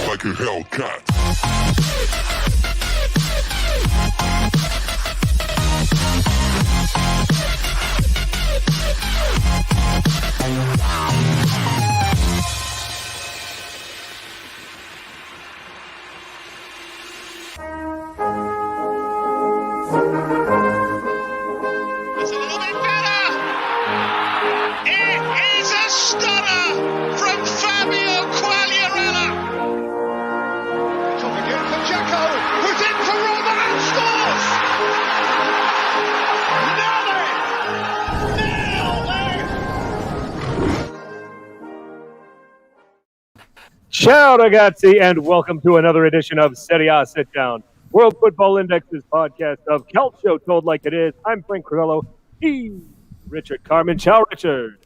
Like a Hellcat. That's a little bit better. It is a stunner from Fabio Quagliarella. Top again for Jacko, who's in for Roma and scores. Ciao ragazzi, and welcome to another edition of Serie A Sitdown, World Football Index's podcast of Calcio Told Like It Is. I'm Frank Crivello. He's Richard Carmen. Ciao, Richard.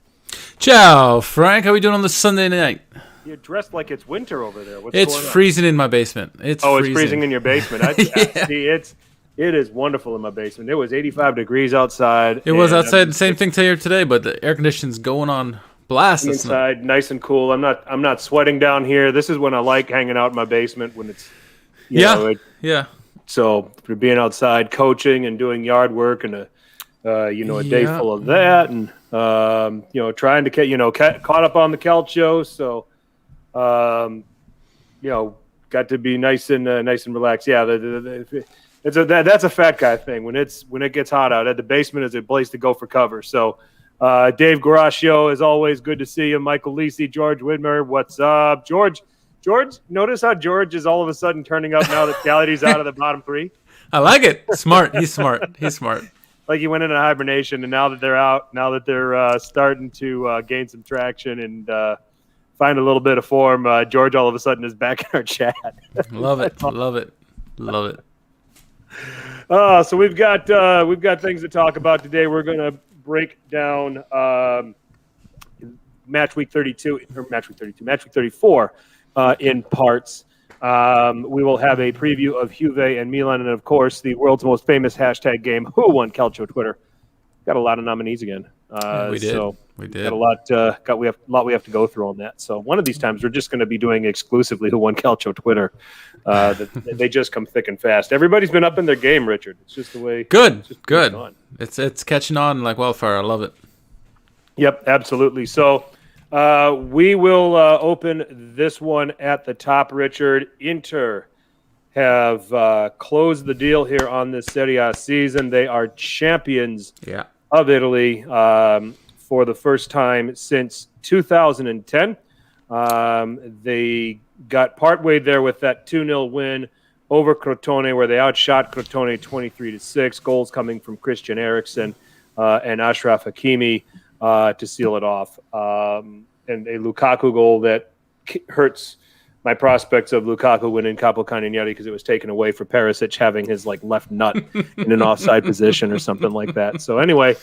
Ciao, Frank. How are we doing on this Sunday night? You're dressed like it's winter over there. What's It's going on? freezing in my basement. It's freezing in your basement. Yeah. See, it is wonderful in my basement. It was 85 degrees outside. It was outside. Same thing here today, but the air conditioning's going on blast. Inside, nice and cool. I'm not sweating down here. This is when I like hanging out in my basement when it's yeah. So for being outside, coaching and doing yard work, and a day full of that, and trying to get caught up on the Calcio. So got to be nice and relaxed. Yeah, that's a fat guy thing. When it gets hot out, the basement is a place to go for cover. So. Dave Garaccio, as always, good to see you. Michael Lisi, George Widmer, what's up? George, notice how George is all of a sudden turning up now that Gallity's out of the bottom three? I like it. Smart. He's smart. Like he went into hibernation, and now that they're out, now that they're starting to gain some traction and find a little bit of form, George all of a sudden is back in our chat. Love it. So we've got things to talk about today. We're going to break down match week 34 in parts. We will have a preview of Juve and Milan, and of course the world's most famous hashtag game, Who Won Calcio Twitter. Got a lot of nominees again. We did. Got a lot. We have a lot we have to go through on that. So one of these times we're just going to be doing exclusively Who Won Calcio Twitter. They just come thick and fast. Everybody's been up in their game, Richard. It's just the way. Good. It's catching on like wildfire. I love it. Yep, absolutely. So we will open this one at the top, Richard. Inter have closed the deal here on this Serie A season. They are champions of Italy for the first time since 2010. They got partway there with that 2-0 win over Crotone, where they outshot Crotone 23-6. Goals coming from Christian Eriksen and Ashraf Hakimi to seal it off. And a Lukaku goal that hurts my prospects of Lukaku winning Capocannoniere because it was taken away for Perisic having his left nut in an offside position or something like that. So anyway,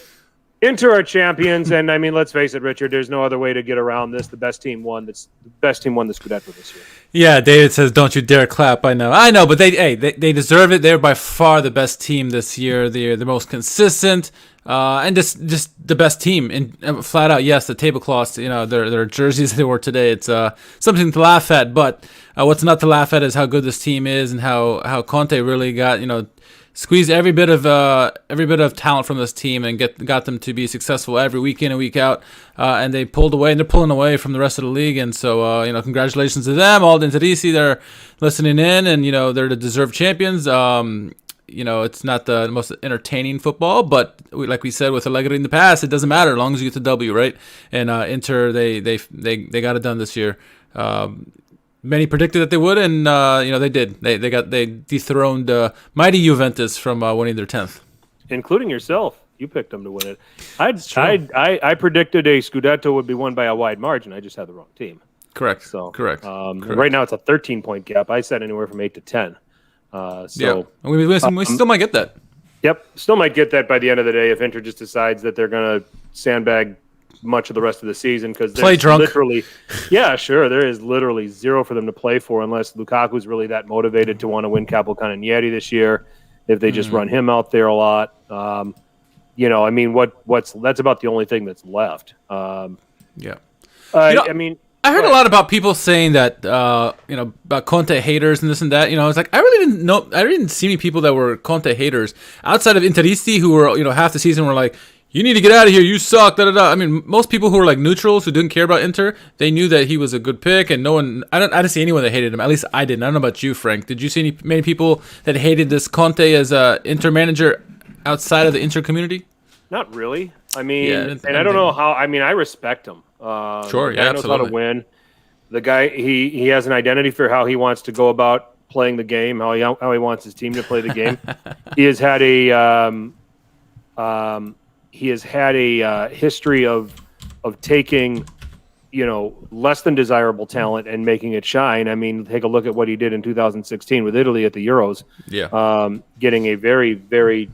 Inter are champions, and I mean, let's face it, Richard. There's no other way to get around this. The best team won the Scudetto this year. Yeah, David says, "Don't you dare clap." I know, but they deserve it. They're by far the best team this year. They're the most consistent, and just the best team. And flat out, yes, the tablecloths. Their jerseys they wore today. It's something to laugh at. But what's not to laugh at is how good this team is and how Conte really got squeezed every bit of talent from this team and got them to be successful every week in and week out, and they pulled away, and they're pulling away from the rest of the league. And so congratulations to them. All the Interisi, they're listening in, and they're the deserved champions. It's not the most entertaining football, but like we said with Allegri in the past, it doesn't matter as long as you get the W, right? And Inter, they got it done this year. Many predicted that they would, and they did. They dethroned mighty Juventus from winning their 10th, including yourself. You picked them to win it. I predicted a Scudetto would be won by a wide margin. I just had the wrong team. Correct. So Correct. Right now it's a 13-point gap. I said anywhere from 8 to 10. Yeah, we still might get that. Yep, still might get that by the end of the day if Inter just decides that they're going to sandbag much of the rest of the season because play drunk. Literally, yeah, sure, there is literally zero for them to play for unless Lukaku's really that motivated to want to win Capocannonieri this year. If they just run him out there a lot, I mean, that's about the only thing that's left. Yeah, I mean. I heard a lot about people saying that, about Conte haters and this and that. It's like I didn't see any people that were Conte haters outside of Interisti who were, half the season were like, you need to get out of here, you suck, da da da. I mean, most people who were like neutrals who didn't care about Inter, they knew that he was a good pick, and I didn't see anyone that hated him. At least I didn't. I don't know about you, Frank. Did you see many people that hated this Conte as a Inter manager outside of the Inter community? Not really. I mean, I don't know how. I mean, I respect him. Sure, yeah, he knows how to win. The guy, he has an identity for how he wants to go about playing the game, how he wants his team to play the game. He has had a history of taking, less than desirable talent and making it shine. I mean, take a look at what he did in 2016 with Italy at the Euros. Yeah, getting a very, very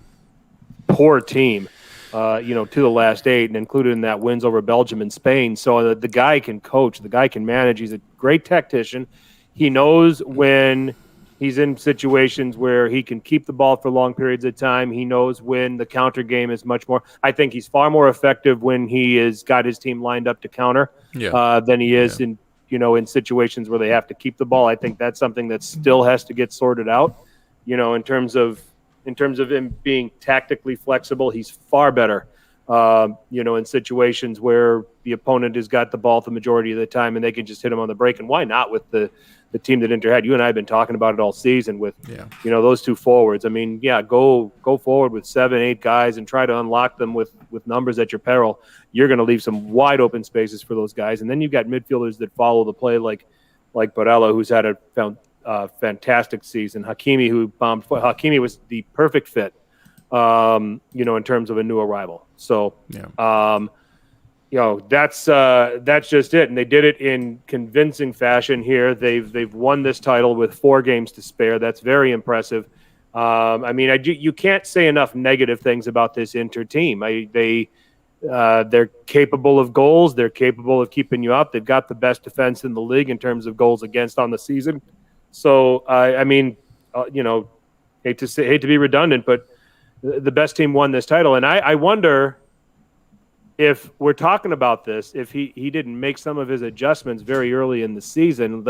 poor team. To the last 8, and included in that wins over Belgium and Spain. So the guy can coach, the guy can manage. He's a great tactician. He knows when he's in situations where he can keep the ball for long periods of time. He knows when the counter game is much more. I think he's far more effective when he has got his team lined up to counter than he is in situations where they have to keep the ball. I think that's something that still has to get sorted out. In terms of him being tactically flexible, he's far better, in situations where the opponent has got the ball the majority of the time and they can just hit him on the break. And why not with the team that Inter had? You and I have been talking about it all season with, those two forwards. I mean, go forward with 7, 8 guys and try to unlock them with numbers at your peril. You're going to leave some wide open spaces for those guys. And then you've got midfielders that follow the play like Barella, who's had a fantastic season. Hakimi, who bombed. Hakimi was the perfect fit, in terms of a new arrival. So, that's just it. And they did it in convincing fashion here. They've won this title with 4 games to spare. That's very impressive. You can't say enough negative things about this Inter team. They're capable of goals. They're capable of keeping you out. They've got the best defense in the league in terms of goals against on the season. So, hate to be redundant, but the best team won this title. And I wonder if we're talking about this, if he didn't make some of his adjustments very early in the season,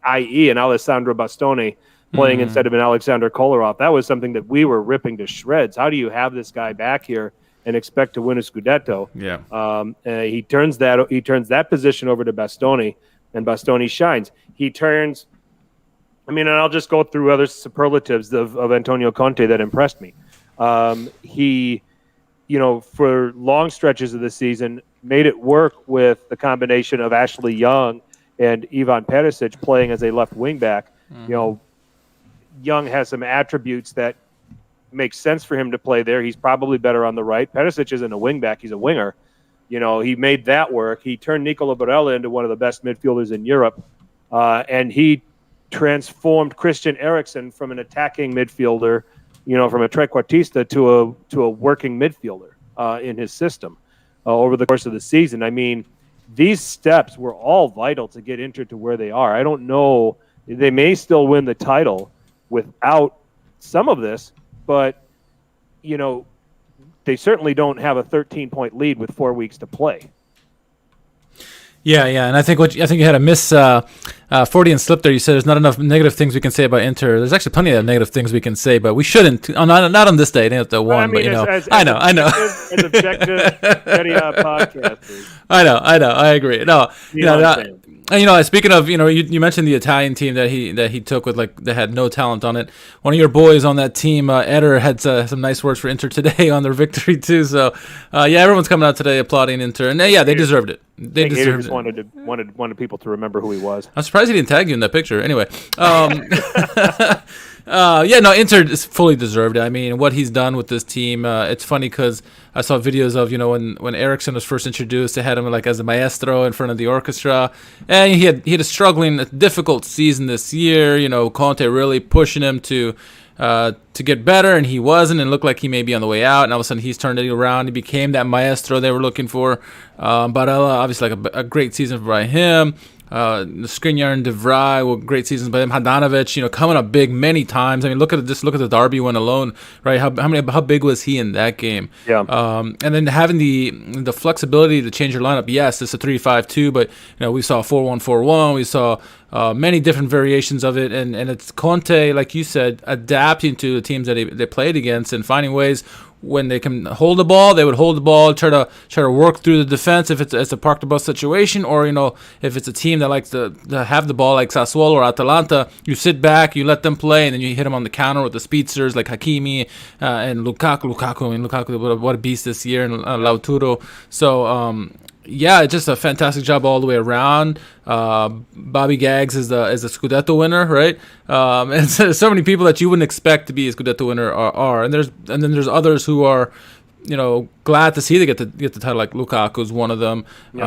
i.e. an Alessandro Bastoni playing instead of an Alexander Kolarov. That was something that we were ripping to shreds. How do you have this guy back here and expect to win a Scudetto? Yeah. He turns that position over to Bastoni, and Bastoni shines. And I'll just go through other superlatives of Antonio Conte that impressed me. He, for long stretches of the season, made it work with the combination of Ashley Young and Ivan Perisic playing as a left wing back. Young has some attributes that make sense for him to play there. He's probably better on the right. Perisic isn't a wing back; he's a winger. He made that work. He turned Nicola Barella into one of the best midfielders in Europe, and he transformed Christian Eriksen from an attacking midfielder, from a trequartista to a working midfielder in his system over the course of the season. I mean, these steps were all vital to get Inter to where they are. I don't know. They may still win the title without some of this, but, they certainly don't have a 13-point lead with 4 weeks to play. Yeah, and I think you had a miss 40 and slip there. You said there's not enough negative things we can say about Inter. There's actually plenty of negative things we can say, but we shouldn't. Not on this day. Not the one, but I know. As objective Serie podcasters. I know. I agree. No, speaking of, you mentioned the Italian team that he took with that had no talent on it. One of your boys on that team, Eder, had some nice words for Inter today on their victory too. So, everyone's coming out today applauding Inter, and they deserved it. They deserved it. Wanted people to remember who he was. I'm surprised he didn't tag you in that picture. Anyway, Inter is fully deserved. I mean, what he's done with this team, it's funny because I saw videos of, when Eriksson was first introduced, they had him like as a maestro in front of the orchestra, and he had a struggling, difficult season this year. Conte really pushing him to get better, and he wasn't, and looked like he may be on the way out, and all of a sudden he's turned it around. He became that maestro they were looking for. Barella, obviously, like a great season by him. Skriniar and De Vrij were great seasons by him. Handanovic, coming up big many times. I mean, look at the Derby one alone, right? How big was he in that game? Yeah. And then having the flexibility to change your lineup. Yes, it's a 3-5-2, but we saw 4-1-4-1. We saw many different variations of it, and it's Conte, like you said, adapting to the teams that they played against and finding ways. When they can hold the ball, they would hold the ball, try to work through the defense if it's a park the bus situation, or if it's a team that likes to have the ball like Sassuolo or Atalanta, you sit back, you let them play, and then you hit them on the counter with the speedsters like Hakimi and Lukaku. Lukaku, what a beast this year, and Lautaro. So just a fantastic job all the way around. Bobby Gaggs is the Scudetto winner, right? And so many people that you wouldn't expect to be a Scudetto winner are. And then there's others who are, glad to see they get the title. Like Lukaku's one of them. Yep.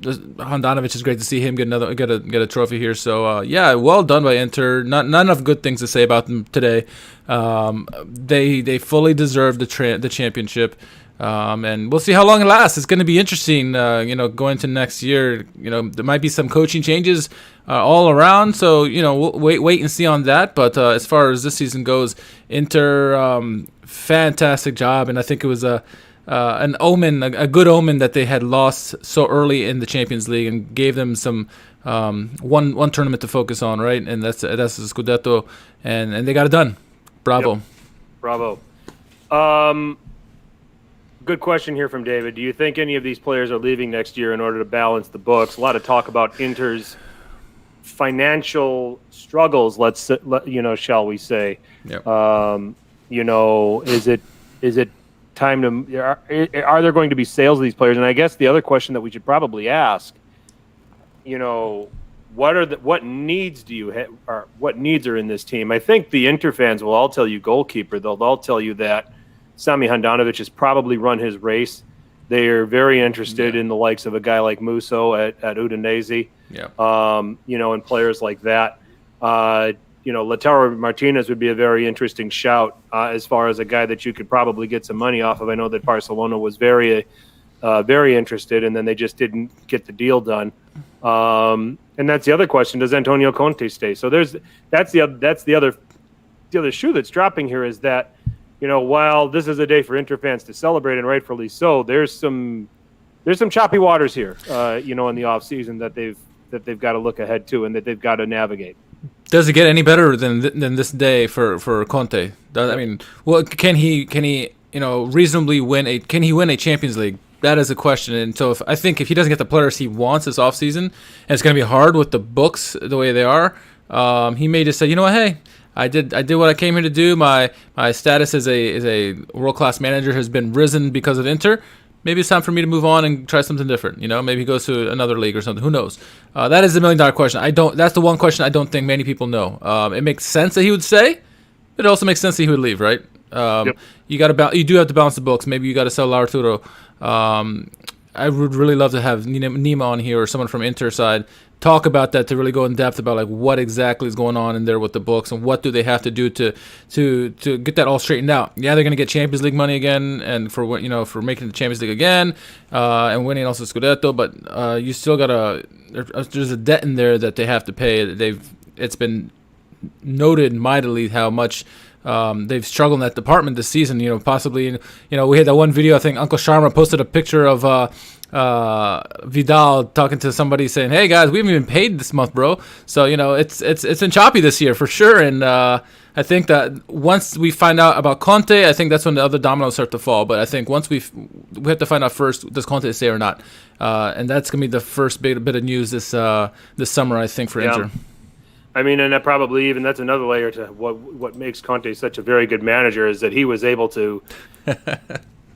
Handanovic is great to see him get a trophy here. So well done by Inter. Not enough good things to say about them today. They fully deserve the championship. And we'll see how long it lasts. It's going to be interesting, going to next year. There might be some coaching changes all around, so we'll wait and see on that. But as far as this season goes, Inter, fantastic job, and I think it was an omen, a good omen that they had lost so early in the Champions League and gave them some one tournament to focus on, right? And that's the Scudetto, and they got it done. Bravo. Yep. Bravo. Good question here from David. Do you think any of these players are leaving next year in order to balance the books? A lot of talk about Inter's financial struggles, shall we say. Yep. Is it time to are there going to be sales of these players? And I guess the other question that we should probably ask, what needs do you have, or what needs are in this team? I think the Inter fans will all tell you goalkeeper. They'll all tell you that Sami Handanovic has probably run his race. They are very interested in the likes of a guy like Musso at Udinese, and players like that. Lautaro Martinez would be a very interesting shout as far as a guy that you could probably get some money off of. I know that Barcelona was very interested, and then they just didn't get the deal done. And that's the other question: does Antonio Conte stay? So that's the other shoe that's dropping here is that. While this is a day for Inter fans to celebrate, and rightfully so, there's some choppy waters here, in the off season that they've got to look ahead to and that they've got to navigate. Does it get any better than this day for Conte? Can he reasonably win can he win a Champions League? That is a question. And so if he doesn't get the players he wants this off season, and it's going to be hard with the books the way they are, he may just say, hey. I did what I came here to do. My status as a world-class manager has been risen because of Inter. Maybe it's time for me to move on and try something different. Maybe he goes to another league or something. Who knows? That is the $1 million question. That's the one question I don't think many people know. It makes sense that he would say, but it also makes sense that he would leave, right? Yep. You do have to balance the books. Maybe you got to sell Lautaro. I would really love to have Nima on here or someone from Inter side talk about that, to really go in depth about like what exactly is going on in there with the books and what do they have to do to get that all straightened out. Yeah, they're going to get Champions League money again, and for making the Champions League again and winning also Scudetto, but you still there's a debt in there that they have to pay. It's been noted mightily how much they've struggled in that department this season. Possibly, we had that one video. I think Uncle Sharma posted a picture of Vidal talking to somebody saying, "Hey guys, we haven't even paid this month, bro." So it's been choppy this year for sure. And I think that once we find out about Conte, I think that's when the other dominoes start to fall. But I think once we have to find out first, does Conte stay or not? And that's gonna be the first bit of news this summer, I think, for Inter. I mean, and that's another layer to what makes Conte such a very good manager is that he was able to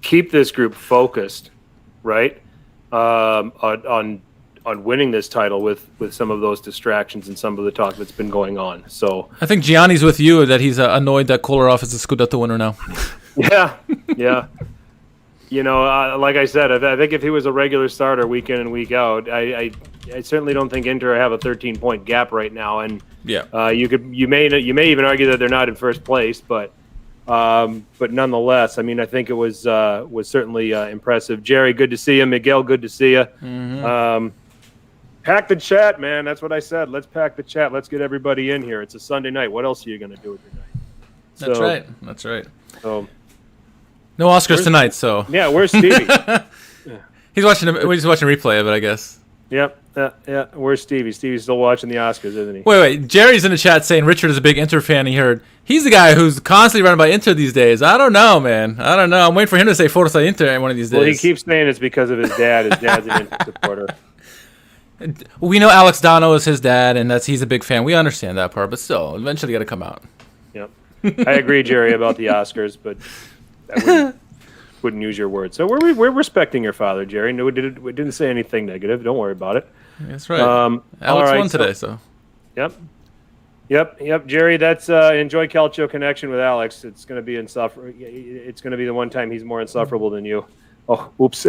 keep this group focused, right, on winning this title with some of those distractions and some of the talk that's been going on. So I think Gianni's with you that he's annoyed that Kolarov is the Scudetto winner now. Yeah. You know, like I said, I think if he was a regular starter week in and week out, I certainly don't think Inter have a 13-point gap right now. And you may even argue that they're not in first place, but nonetheless, I mean, I think it was certainly impressive. Jerry, good to see you. Miguel, good to see you. Mm-hmm. Pack the chat, man. That's what I said. Let's pack the chat. Let's get everybody in here. It's a Sunday night. What else are you going to do with your night? That's right. So, no Oscars tonight, so. Yeah, where's Stevie? He's watching replay of it, I guess. Yep. Yeah. Where's Stevie? Stevie's still watching the Oscars, isn't he? Wait. Jerry's in the chat saying Richard is a big Inter fan. He heard he's the guy who's constantly running by Inter these days. I don't know, man. I don't know. I'm waiting for him to say Forza Inter one of these days. Well, he keeps saying it's because of his dad. His dad's an Inter supporter. We know Alex Dano is his dad, and he's a big fan. We understand that part, but still, eventually got to come out. Yep. I agree, Jerry, about the Oscars, but I wouldn't use your words. So we're respecting your father, Jerry. No, we didn't say anything negative. Don't worry about it. That's right. Alex won today, so. Yep, Jerry. That's enjoy Calcio connection with Alex. It's going to be It's going to be the one time he's more insufferable than you. Oh, oops.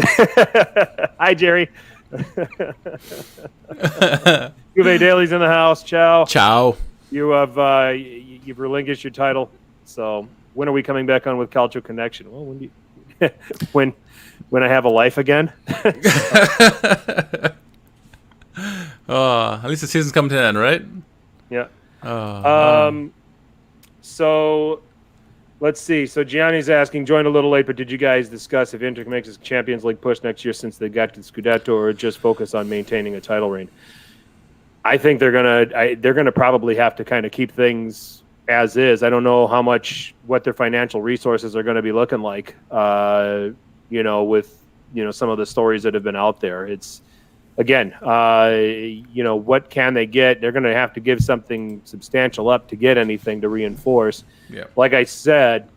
Hi, Jerry. Juve Daly's in the house. Ciao. You have you've relinquished your title. So when are we coming back on with Calcio Connection? Well, when I have a life again. At least the season's coming to an end, right? Yeah. So let's see. So Gianni's asking, joined a little late, but did you guys discuss if Inter makes a Champions League push next year since they got to the Scudetto, or just focus on maintaining a title reign? I think they're gonna probably have to kind of keep things as is. I don't know what their financial resources are going to be looking like. With some of the stories that have been out there. It's again, what can they get? They're going to have to give something substantial up to get anything to reinforce. Yeah. Like I said,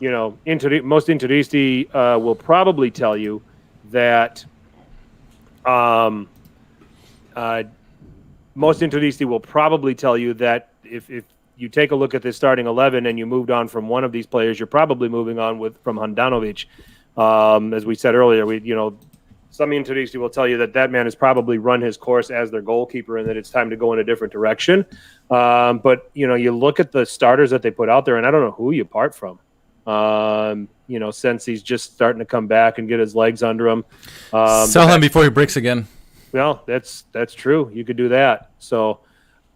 most Interisti will probably tell you that if you take a look at this starting 11 and you moved on from one of these players, you're probably moving on from Handanovic. As we said earlier, some Interisti will tell you that man has probably run his course as their goalkeeper and that it's time to go in a different direction. But you look at the starters that they put out there, and I don't know who you part from. Since he's just starting to come back and get his legs under him. Sell him before he breaks again. Well, that's true. You could do that. So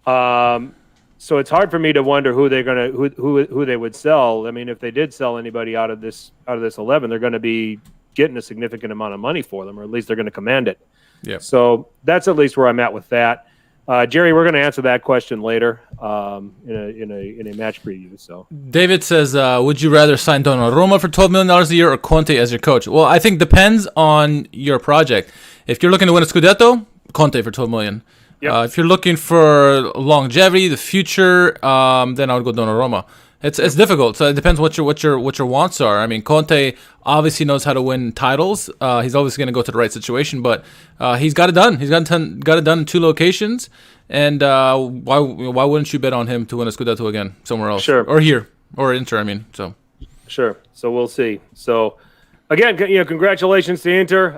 it's hard for me to wonder who they would sell. I mean, if they did sell anybody out of this 11, they're going to be getting a significant amount of money for them, or at least they're going to command it. Yeah. So that's at least where I'm at with that. Jerry, we're going to answer that question later in a match preview. So David says, would you rather sign Donnarumma for $12 million a year or Conte as your coach? Well, I think depends on your project. If you're looking to win a Scudetto, Conte for $12 million. Yep. If you're looking for longevity, the future, then I would go Donnarumma. It's difficult. So it depends what your wants are. I mean, Conte obviously knows how to win titles. He's always going to go to the right situation, but he's got it done. He's got it done in 2 locations. And why wouldn't you bet on him to win a Scudetto again somewhere else? Sure. Or here or Inter. I mean, so sure. So we'll see. So again, congratulations to Inter.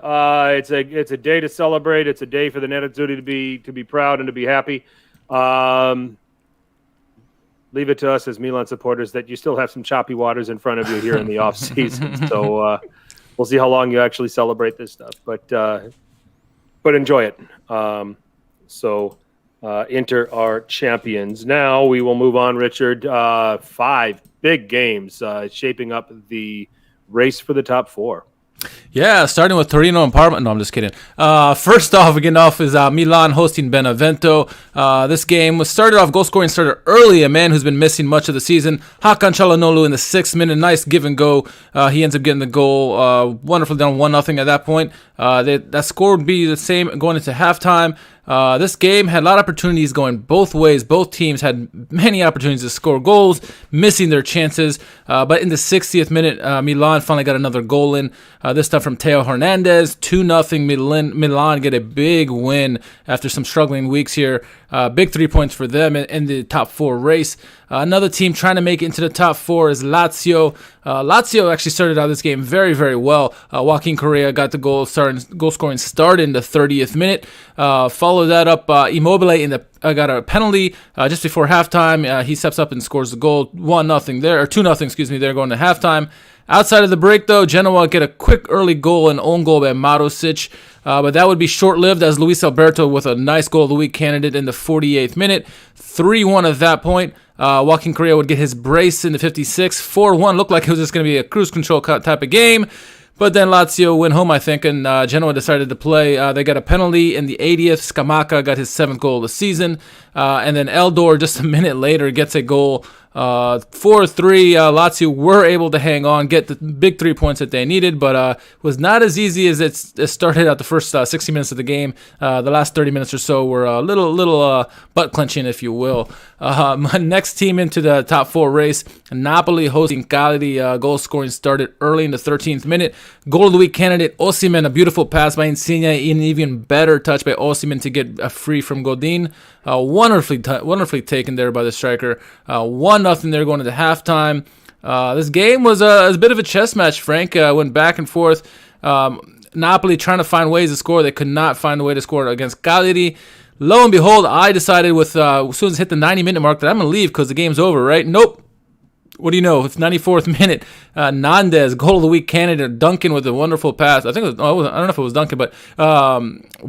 It's a day to celebrate. It's a day for the Nerazzurri to be proud and to be happy. Leave it to us as Milan supporters that you still have some choppy waters in front of you here in the off season. So we'll see how long you actually celebrate this stuff, but enjoy it. Inter are champions. Now we will move on, Richard. 5 big games shaping up the race for the top 4. Yeah, starting with Torino and Parma. No, I'm just kidding. First off, we get off is Milan hosting Benevento. This game was started off, goal scoring started early. A man who's been missing much of the season, Hakan Çalhanoğlu, in the 6th minute. Nice give and go. He ends up getting the goal. Wonderfully done, 1-0 at that point. That score would be the same going into halftime. This game had a lot of opportunities going both ways. Both teams had many opportunities to score goals, missing their chances. But in the 60th minute, Milan finally got another goal in. This time from Teo Hernandez. 2-0 Milan get a big win after some struggling weeks here. Big 3 points for them in the top 4 race. Another team trying to make it into the top 4 is Lazio. Lazio actually started out this game very, very well. Joaquin Correa got the goal scoring start in the 30th minute. Follow that up, Immobile got a penalty just before halftime. He steps up and scores the goal. 1-0 there, or 2-0, they're going to halftime. Outside of the break, though, Genoa get a quick early goal, an own goal by Marusic. But that would be short-lived as Luis Alberto with a nice goal of the week candidate in the 48th minute. 3-1 at that point. Joaquin Correa would get his brace in the 56th. 4-1 looked like it was just going to be a cruise control type of game. But then Lazio went home, I think, and Genoa decided to play. They got a penalty in the 80th. Scamacca got his 7th goal of the season. And then Eldor, just a minute later, gets a goal. 4-3, Lazio were able to hang on, get the big 3 points that they needed, but was not as easy as it started out the first 60 minutes of the game. The last 30 minutes or so were a little butt-clenching, if you will. My next team into the top 4 race, Napoli hosting Cagliari. Goal scoring started early in the 13th minute. Goal of the week candidate, Osimhen, a beautiful pass by Insigne, an even better touch by Osimhen to get a free from Godin. Wonderfully taken there by the striker. 1-0 there going into halftime. This game was a bit of a chess match, Frank. Went back and forth. Napoli trying to find ways to score. They could not find a way to score against Cagliari. Lo and behold, I decided as soon as it hit the 90-minute mark that I'm going to leave because the game's over, right? Nope. What do you know? It's 94th minute. Nandez, goal of the week candidate. Duncan with a wonderful pass. I think it was, I don't know if it was Duncan, but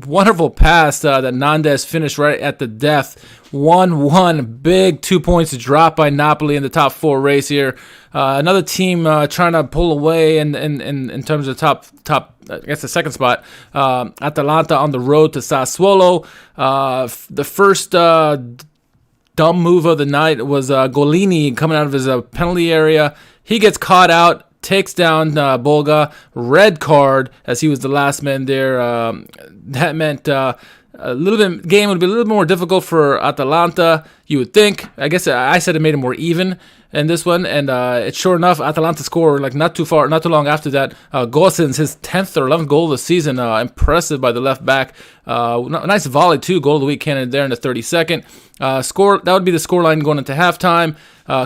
wonderful pass that Nandez finished right at the death. 1-1. Big 2 points drop by Napoli in the top 4 race here. Another team trying to pull away in terms of top, I guess the second spot. Atalanta on the road to Sassuolo. The first dumb move of the night was Golini coming out of his penalty area. He gets caught out, takes down Bolga. Red card as he was the last man there. That meant game would be a little bit more difficult for Atalanta, you would think. I guess I said it made it more even in this one, and it's sure enough, Atalanta scored like not too long after that. Gosens, his 10th or 11th goal of the season, impressive by the left back. Nice volley too, goal of the week candidate there in the 32nd. That would be the scoreline going into halftime.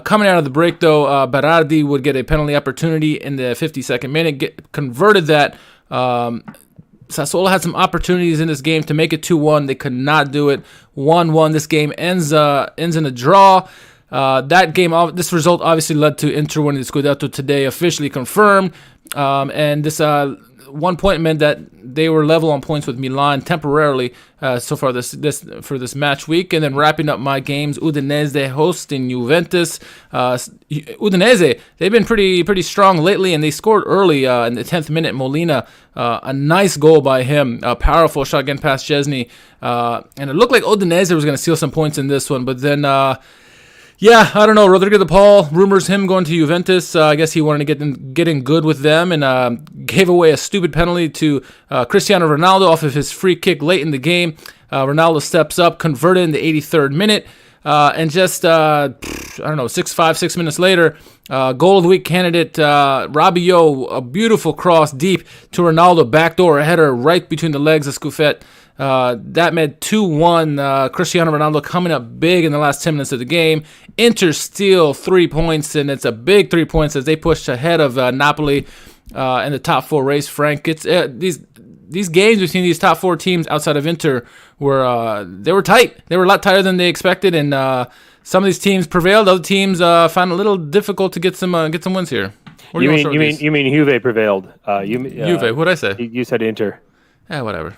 Coming out of the break though, Berardi would get a penalty opportunity in the 52nd minute, converted that. Sassuolo had some opportunities in this game to make it 2-1. They could not do it. 1-1. This game ends in a draw. This result obviously led to Inter winning the Scudetto today, officially confirmed. And this 1 point meant that they were level on points with Milan temporarily so far for this match week. And then wrapping up my games, Udinese hosting Juventus. Udinese, they've been pretty strong lately, and they scored early in the 10th minute. Molina, a nice goal by him, a powerful shot again past Chesney. And it looked like Udinese was going to steal some points in this one, but then yeah, I don't know. Rodrigo de Paul, rumors him going to Juventus. I guess he wanted to get in good with them and gave away a stupid penalty to Cristiano Ronaldo off of his free kick late in the game. Ronaldo steps up, converted in the 83rd minute. And just, 6 minutes later, goal of the week candidate, Rabiot, a beautiful cross deep to Ronaldo, backdoor header right between the legs of Scuffet. That meant 2-1. Cristiano Ronaldo coming up big in the last 10 minutes of the game. Inter steal 3 points, and it's a big 3 points as they push ahead of Napoli in the top 4 race. Frank, it's these games between these top 4 teams outside of Inter were tight. They were a lot tighter than they expected, and some of these teams prevailed. Other teams found it a little difficult to get some wins here. You mean Juve prevailed? Juve? What'd I say? You said Inter. Yeah, whatever.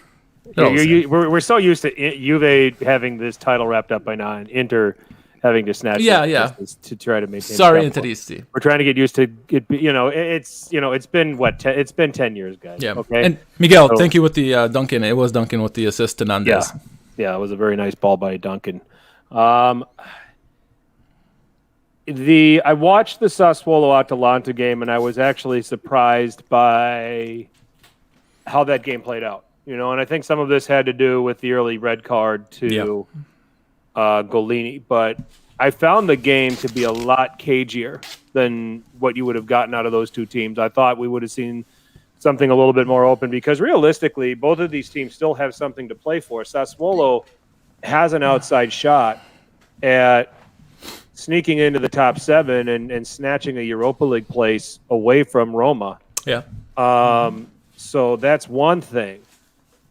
We're so used to Juve having this title wrapped up by now, and Inter having to snatch it to try to maintain. Sorry, Interisti. We're trying to get used to it. It's been it's been 10 years, guys. Yeah. Okay. And Miguel, thank you with the Duncan. It was Duncan with the assist to Nandez. Yeah, it was a very nice ball by Duncan. I watched the Sassuolo Atalanta game, and I was actually surprised by how that game played out. and I think some of this had to do with the early red card to Golini, but I found the game to be a lot cagier than what you would have gotten out of those two teams. I thought we would have seen something a little bit more open because realistically, both of these teams still have something to play for. Sassuolo has an outside shot at sneaking into the top 7 and snatching a Europa League place away from Roma. Yeah. So that's one thing.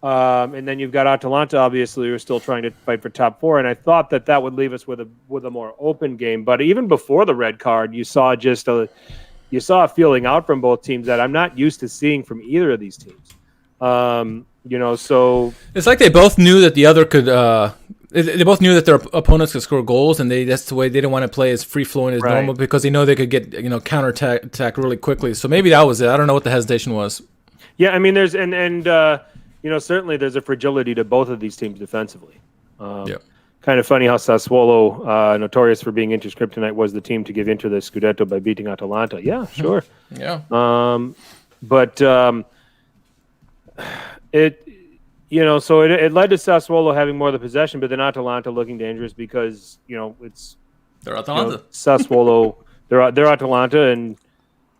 And then you've got Atalanta, obviously, who are still trying to fight for top 4. And I thought that would leave us with a more open game. But even before the red card, you saw a feeling out from both teams that I'm not used to seeing from either of these teams. So it's like they both knew that the other could. They both knew that their opponents could score goals, and that's the way they didn't want to play as free flowing as normal because they know they could get counter attack really quickly. So maybe that was it. I don't know what the hesitation was. Yeah, I mean, there's certainly there's a fragility to both of these teams defensively. Kind of funny how Sassuolo, notorious for being Inter's kryptonite, was the team to give Inter the Scudetto by beating Atalanta. Yeah, sure. Yeah. So it led to Sassuolo having more of the possession, but then Atalanta looking dangerous because they're Atalanta. Sassuolo, they're Atalanta, and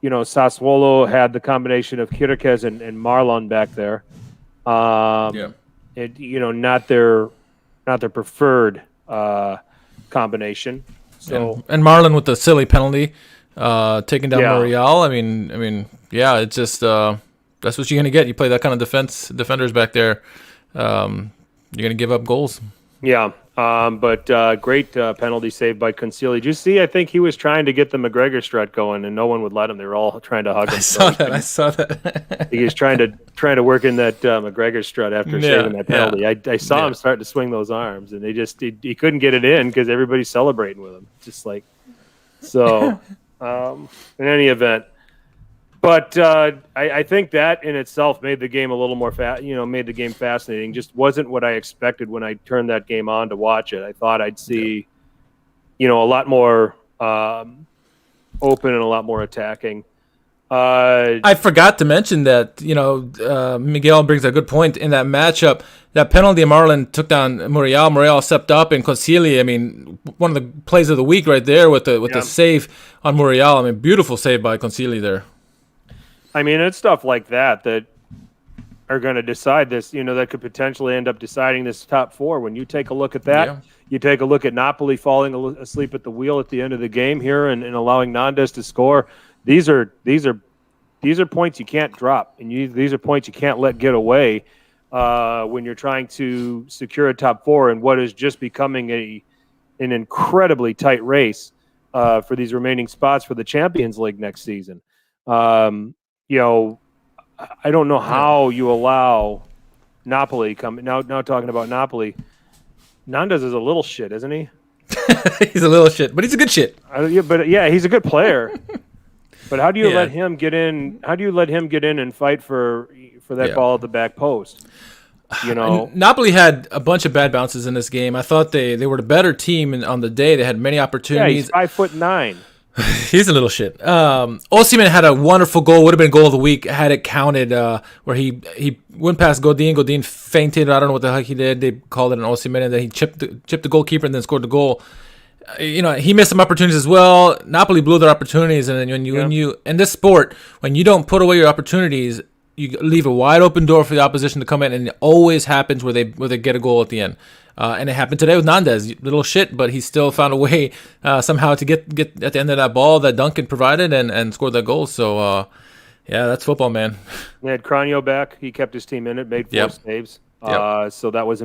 Sassuolo had the combination of Kirkes and Marlon back there. Not their preferred combination. So and Marlon with the silly penalty, taking down L'Oreal. I mean, it's just that's what you're gonna get. You play that kind of defenders back there, you're gonna give up goals. Yeah, but great penalty save by Consigli. Did you see? I think he was trying to get the McGregor strut going, and no one would let him. They were all trying to hug him. I saw that. He was trying to work in that McGregor strut after saving that penalty. Yeah. I saw him start to swing those arms, and he couldn't get it in because everybody's celebrating with him. Just like so. In any event. But I think that in itself made the game a little more made the game fascinating. Just wasn't what I expected when I turned that game on to watch it. I thought I'd see, a lot more open and a lot more attacking. I forgot to mention that, Miguel brings a good point in that matchup. That penalty Marlon took down Muriel. Muriel stepped up, and Consigli, one of the plays of the week right there with the save on Muriel. Beautiful save by Consigli there. It's stuff like that are going to decide this, that could potentially end up deciding this top 4. When you take a look at that, you take a look at Napoli falling asleep at the wheel at the end of the game here and allowing Nandes to score. These are points you can't drop, and these are points you can't let get away when you're trying to secure a top 4 in what is just becoming an incredibly tight race for these remaining spots for the Champions League next season. I don't know how you allow Napoli now talking about Napoli. Nandes is a little shit, isn't he? He's a little shit, but he's a good shit. He's a good player. But how do you let him get in? How do you let him get in and fight for that ball at the back post? Napoli had a bunch of bad bounces in this game. I thought they were the better team on the day. They had many opportunities. Yeah, he's 5'9". He's a little shit. Osimhen had a wonderful goal. Would have been goal of the week had it counted. Where he went past Godin. Godin fainted. I don't know what the heck he did. They called it an Osimhen, and then he chipped the goalkeeper and then scored the goal. He missed some opportunities as well. Napoli blew their opportunities, and then when you in this sport, when you don't put away your opportunities, you leave a wide open door for the opposition to come in, and it always happens where they get a goal at the end. And it happened today with Nandes. Little shit, but he still found a way somehow to get at the end of that ball that Duncan provided and scored that goal. So, that's football, man. They had Cranio back. He kept his team in it, made 4 saves. So that was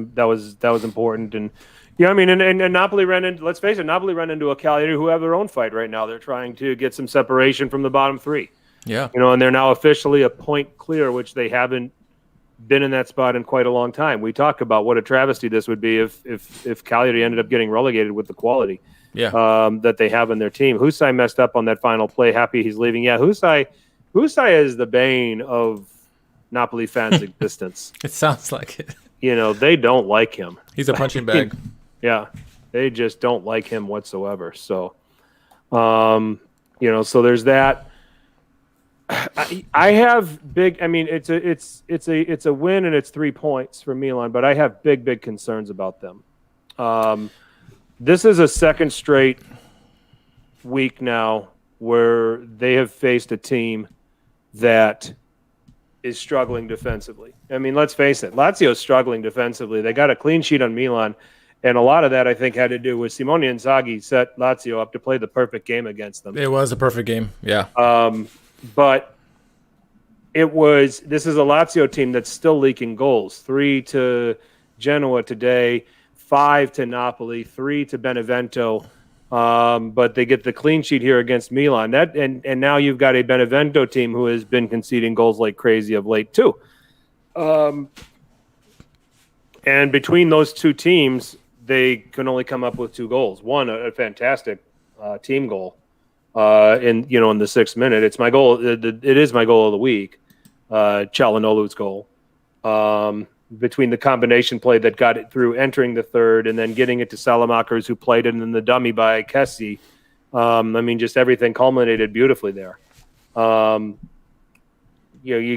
important. And and Napoli ran into. Let's face it, Napoli ran into a Cagliari who have their own fight right now. They're trying to get some separation from the bottom 3. Yeah. And they're now officially a point clear, which they haven't been in that spot in quite a long time. We talked about what a travesty this would be if Cagliari ended up getting relegated with the quality that they have in their team. Husai messed up on that final play. Happy he's leaving. Yeah, Husai is the bane of Napoli fans' existence. It sounds like it. They don't like him. He's a punching bag. Yeah, they just don't like him whatsoever. So, so there's that. I have big. I mean, it's a win and it's 3 points for Milan, but I have big concerns about them. This is a second straight week now where they have faced a team that is struggling defensively. I mean, let's face it, Lazio's struggling defensively. They got a clean sheet on Milan, and a lot of that I think had to do with Simone Inzaghi set Lazio up to play the perfect game against them. It was a perfect game, yeah. But this is a Lazio team that's still leaking goals. 3 to Genoa today, 5 to Napoli, 3 to Benevento. But they get the clean sheet here against Milan. And now you've got a Benevento team who has been conceding goals like crazy of late too. And between those two teams, they can only come up with 2 goals. One, a fantastic team goal in the 6th minute. It's my goal. It is my goal of the week. Çalhanoğlu's goal. Between the combination play that got it through entering the third and then getting it to Salamakers, who played it, and then the dummy by Kessie. I mean, just everything culminated beautifully there. You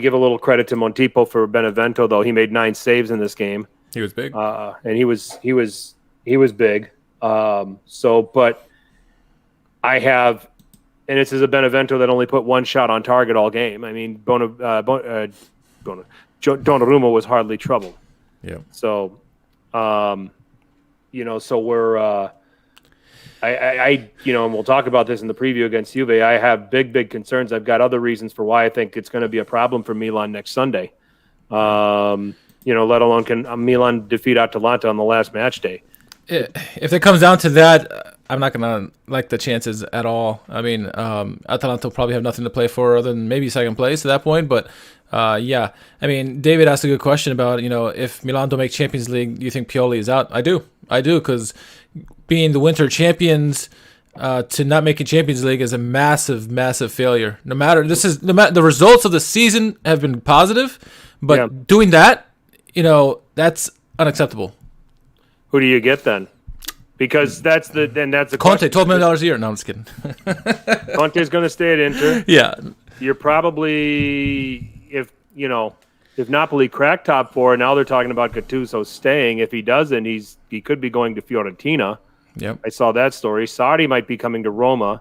give a little credit to Montipo for Benevento, though. He made 9 saves in this game. He was big. And he was big. But I have, and this is a Benevento that only put 1 shot on target all game. I mean, Donnarumma was hardly troubled. Yeah. So, so we're, and we'll talk about this in the preview against Juve. I have big concerns. I've got other reasons for why I think it's going to be a problem for Milan next Sunday. Let alone can Milan defeat Atalanta on the last match day. If it comes down to that, I'm not going to like the chances at all. I mean, Atalanta will probably have nothing to play for other than maybe second place at that point. But, yeah. I mean, David asked a good question about, if Milan don't make Champions League, do you think Pioli is out? I do, because being the winter champions to not making Champions League is a massive failure. The results of the season have been positive, but doing that, that's unacceptable. Who do you get then? Because that's the Conte, $12 million a year. No, I'm just kidding. Conte's going to stay at Inter. Yeah, you're probably if Napoli crack top 4, now they're talking about Gattuso staying. If he doesn't, he could be going to Fiorentina. Yep. I saw that story. Sarri might be coming to Roma.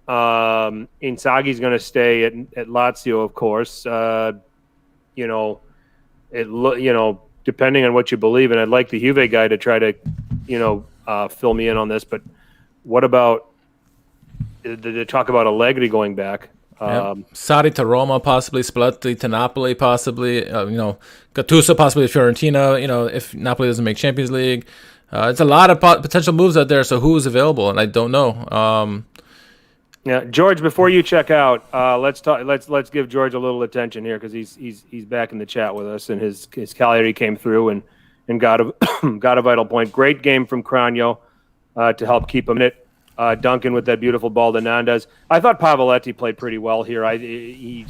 Inzaghi's going to stay at Lazio, of course. Depending on what you believe, and I'd like the Juve guy to try to, fill me in on this. But what about the talk about Allegri going back? Sarri to Roma, possibly Spalletti to Napoli, possibly. Gattuso possibly to Fiorentina. If Napoli doesn't make Champions League, it's a lot of potential moves out there. So who is available? And I don't know. Yeah, George. Before you check out, let's talk. Let's give George a little attention here because he's back in the chat with us, and his Cagliari came through and got a got a vital point. Great game from Cragno to help keep him in it. Duncan with that beautiful ball to Nandez. I thought Pavoletti played pretty well here. He's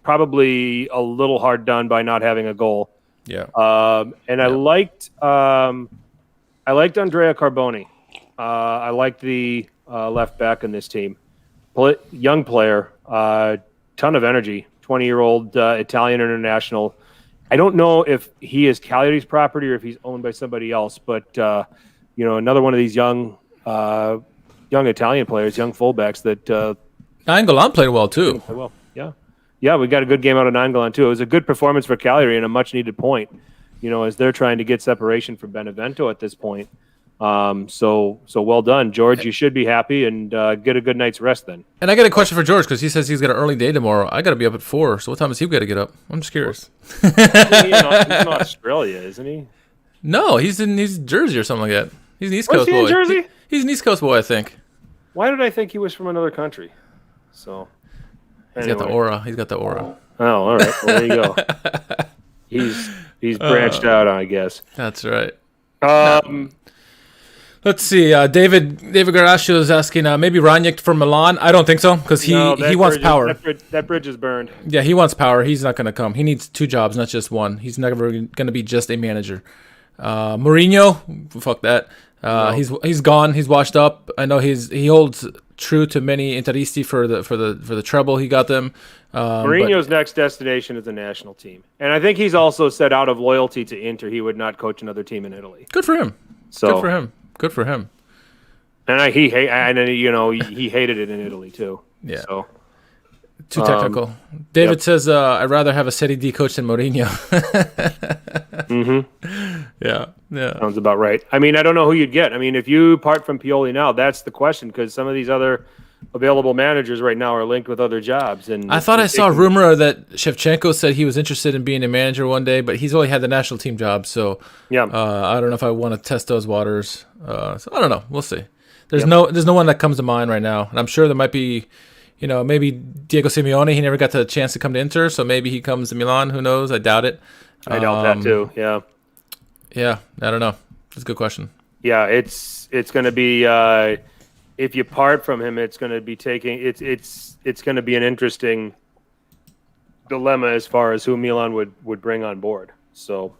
probably a little hard done by not having a goal. Yeah. I liked Andrea Carboni. I liked the left back in this team. Young player, ton of energy, 20-year-old Italian international. I don't know if he is Cagliari's property or if he's owned by somebody else, but another one of these young Italian players, young fullbacks that Nainggolan played well too. Well, yeah, we got a good game out of Nainggolan too. It was a good performance for Cagliari and a much-needed point. As they're trying to get separation from Benevento at this point. So well done, George. You should be happy and get a good night's rest then. And I got a question for George because he says he's got an early day tomorrow. I got to be up at 4. So what time does he got to get up? I'm just curious. He's in Australia, isn't he? No, he's in Jersey or something like that. He's an East Coast boy. In Jersey? He's an East Coast boy, I think. Why did I think he was from another country? So anyway. He's got the aura. He's got the aura. Oh, all right. Well, there you go. He's branched out, I guess. That's right. Let's see. David Garaccio is asking maybe Ranić from Milan. I don't think so because he wants power. That bridge is burned. Yeah, he wants power. He's not going to come. He needs 2 jobs, not just one. He's never going to be just a manager. Mourinho, fuck that. No. He's gone. He's washed up. I know he holds true to many Interisti for the treble he got them. Mourinho's next destination is a national team, and I think he's also said out of loyalty to Inter he would not coach another team in Italy. Good for him. So, Good for him. And he hated it in Italy too. Yeah. So. Too technical. David says, I'd rather have a Serie D coach than Mourinho. Yeah. Sounds about right. I mean, I don't know who you'd get. I mean, if you part from Pioli now, that's the question, because some of these other available managers right now are linked with other jobs. And I thought I saw a rumor that Shevchenko said he was interested in being a manager one day, but he's only had the national team job. So I don't know if I want to test those waters. So I don't know. We'll see. There's no one that comes to mind right now. And I'm sure there might be, maybe Diego Simeone. He never got the chance to come to Inter, so maybe he comes to Milan. Who knows? I doubt it. I doubt that too. Yeah. Yeah, I don't know. That's a good question. Yeah, it's going to be if you part from him, it's going to be it's going to be an interesting dilemma as far as who Milan would bring on board. So,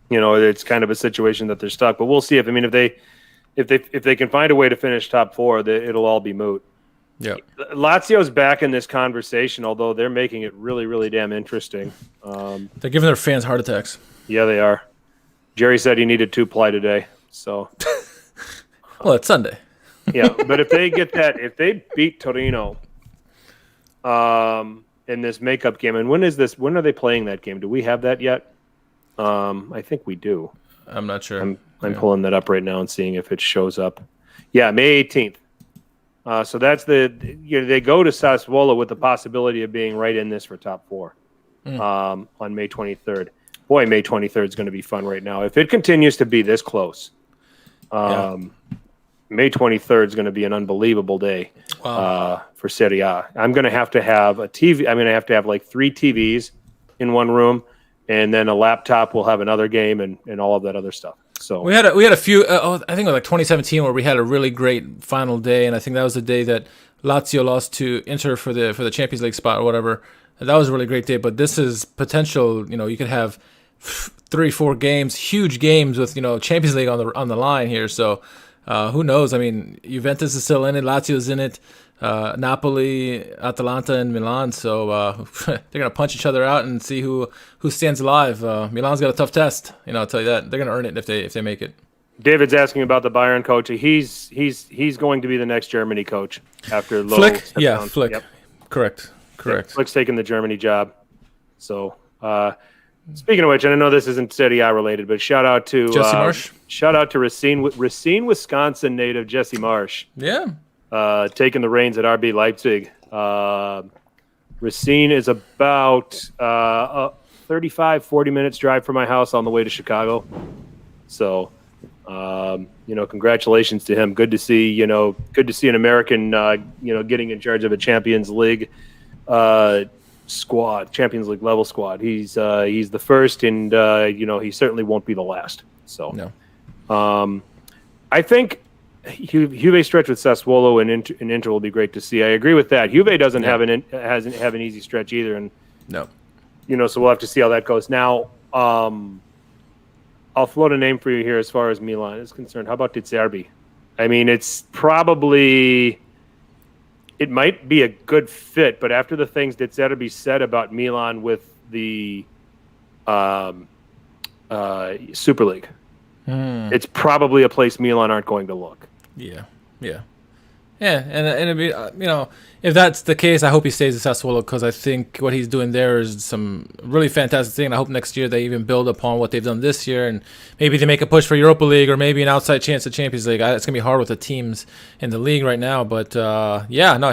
it's kind of a situation that they're stuck. But we'll see if they can find a way to finish top four, it'll all be moot. Yeah, Lazio's back in this conversation, although they're making it really, really damn interesting. They're giving their fans heart attacks. Yeah, they are. Jerry said he needed 2-ply today, so. Well, it's Sunday. Yeah, but if they beat Torino, in this makeup game, and when are they playing that game? Do we have that yet? I think we do. I'm not sure. I'm pulling that up right now and seeing if it shows up. Yeah, May 18th. So that's they go to Sassuolo with the possibility of being right in this for top four on May 23rd. Boy, May 23rd is going to be fun right now. If it continues to be this close, May 23rd is going to be an unbelievable day for Serie A. I'm going to have a TV. I'm going to have like 3 TVs in one room, and then a laptop will have another game and all of that other stuff. So we had a few. I think it was like 2017 where we had a really great final day, and I think that was the day that Lazio lost to Inter for the Champions League spot or whatever. That was a really great day. But this is potential. You could have 3-4 games, huge games with Champions League on the line here. So who knows? I mean, Juventus is still in it, Lazio's in it, Napoli, Atalanta, and Milan. So they're gonna punch each other out and see who stands alive. Milan's got a tough test. I'll tell you that they're gonna earn it if they make it. David's asking about the Bayern coach. He's going to be the next Germany coach after Lowe. Flick. Yeah, down. Flick. Yep. Correct. Yep. Flick's taking the Germany job. So. Speaking of which, and I know this isn't Serie A related, but shout out to Jesse Marsh. Shout out to Racine, Wisconsin native Jesse Marsh. Yeah. Taking the reins at RB Leipzig. Racine is about 35, 40 minutes drive from my house on the way to Chicago. So, congratulations to him. Good to see an American, getting in charge of a Champions League squad, Champions League level squad. He's the first, and he certainly won't be the last. So no. I think Juve stretch with Sassuolo and Inter will be great to see. I agree with that. Juve hasn't have an easy stretch either, and no, so we'll have to see how that goes. Now, I'll float a name for you here as far as Milan is concerned. How about De Zerbi? I mean, it might be a good fit, but after the things De Zerbi said about Milan with the Super League, it's probably a place Milan aren't going to look. Yeah. And if that's the case, I hope he stays at Sassuolo, because I think what he's doing there is some really fantastic thing. I hope next year they even build upon what they've done this year, and maybe they make a push for Europa League or maybe an outside chance at Champions League. It's gonna be hard with the teams in the league right now, but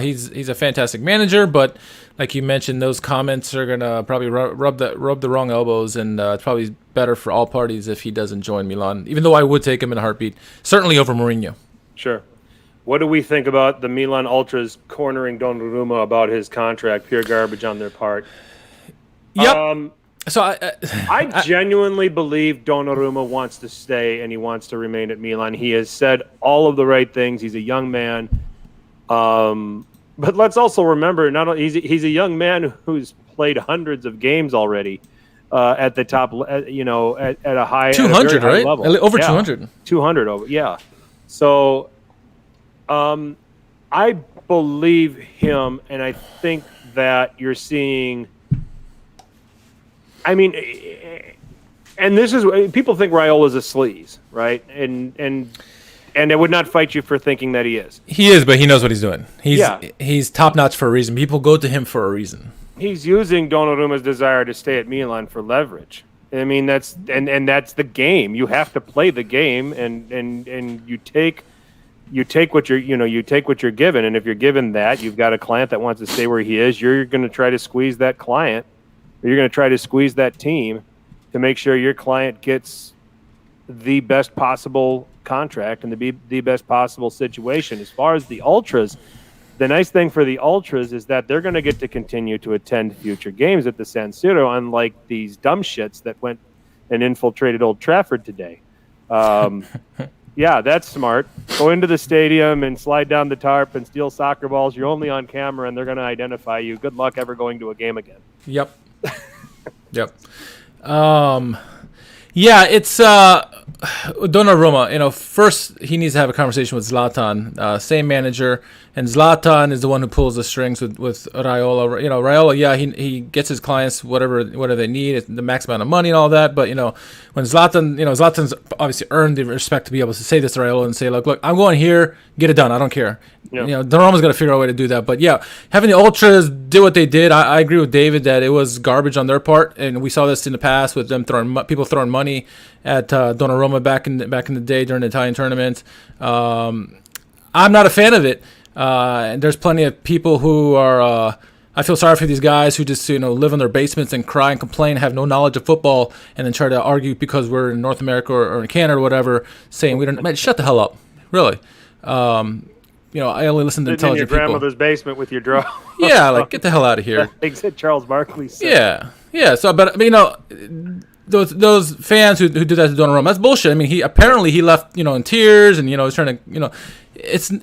he's a fantastic manager. But like you mentioned, those comments are gonna probably rub the wrong elbows, and it's probably better for all parties if he doesn't join Milan. Even though I would take him in a heartbeat, certainly over Mourinho. Sure. What do we think about the Milan Ultras cornering Donnarumma about his contract? Pure garbage on their part. Yep. So I genuinely believe Donnarumma wants to stay and he wants to remain at Milan. He has said all of the right things. He's a young man. But let's also remember, he's a young man who's played hundreds of games already at the top. At a high 200, right? Level. Over 200. 200 over, yeah. So. I believe him, and I think that you're seeing. I mean, and this is people think Raiola's a sleaze, right? And I would not fight you for thinking that he is. He is, but he knows what he's doing. He's top notch for a reason. People go to him for a reason. He's using Donnarumma's desire to stay at Milan for leverage. I mean, that's the game. You have to play the game, and you take what you're given. And if you're given that, you've got a client that wants to stay where he is. You're going to try to squeeze that client, or you're going to try to squeeze that team to make sure your client gets the best possible contract and the best possible situation. As far as the Ultras, the nice thing for the Ultras is that they're going to get to continue to attend future games at the San Siro, unlike these dumb shits that went and infiltrated Old Trafford today. Yeah, that's smart. Go into the stadium and slide down the tarp and steal soccer balls. You're only on camera, and they're going to identify you. Good luck ever going to a game again. Yep. Yep. Yeah, it's Donnarumma. First he needs to have a conversation with Zlatan, same manager, and Zlatan is the one who pulls the strings with Raiola. Raiola, yeah, he gets his clients whatever they need, the max amount of money and all that. But when Zlatan's obviously earned the respect to be able to say this to Raiola and say, look, I'm going here, get it done. I don't care. Yep. Donnarumma's got to figure out a way to do that. But yeah, having the Ultras do what they did, I agree with David that it was garbage on their part, and we saw this in the past with them people throwing money at Donnarumma back in the day during the Italian tournament. I'm not a fan of it. And there's plenty of people who are. I feel sorry for these guys who just live in their basements and cry and complain, have no knowledge of football, and then try to argue because we're in North America or in Canada or whatever, saying we don't. Man, shut the hell up, really. I only listen to intelligent people. In your grandmother's basement with your draw. Yeah, get the hell out of here. Things that Charles Barkley said. Yeah. So, but those fans who did that to Donnarumma, that's bullshit. I mean, he left in tears, and he's trying to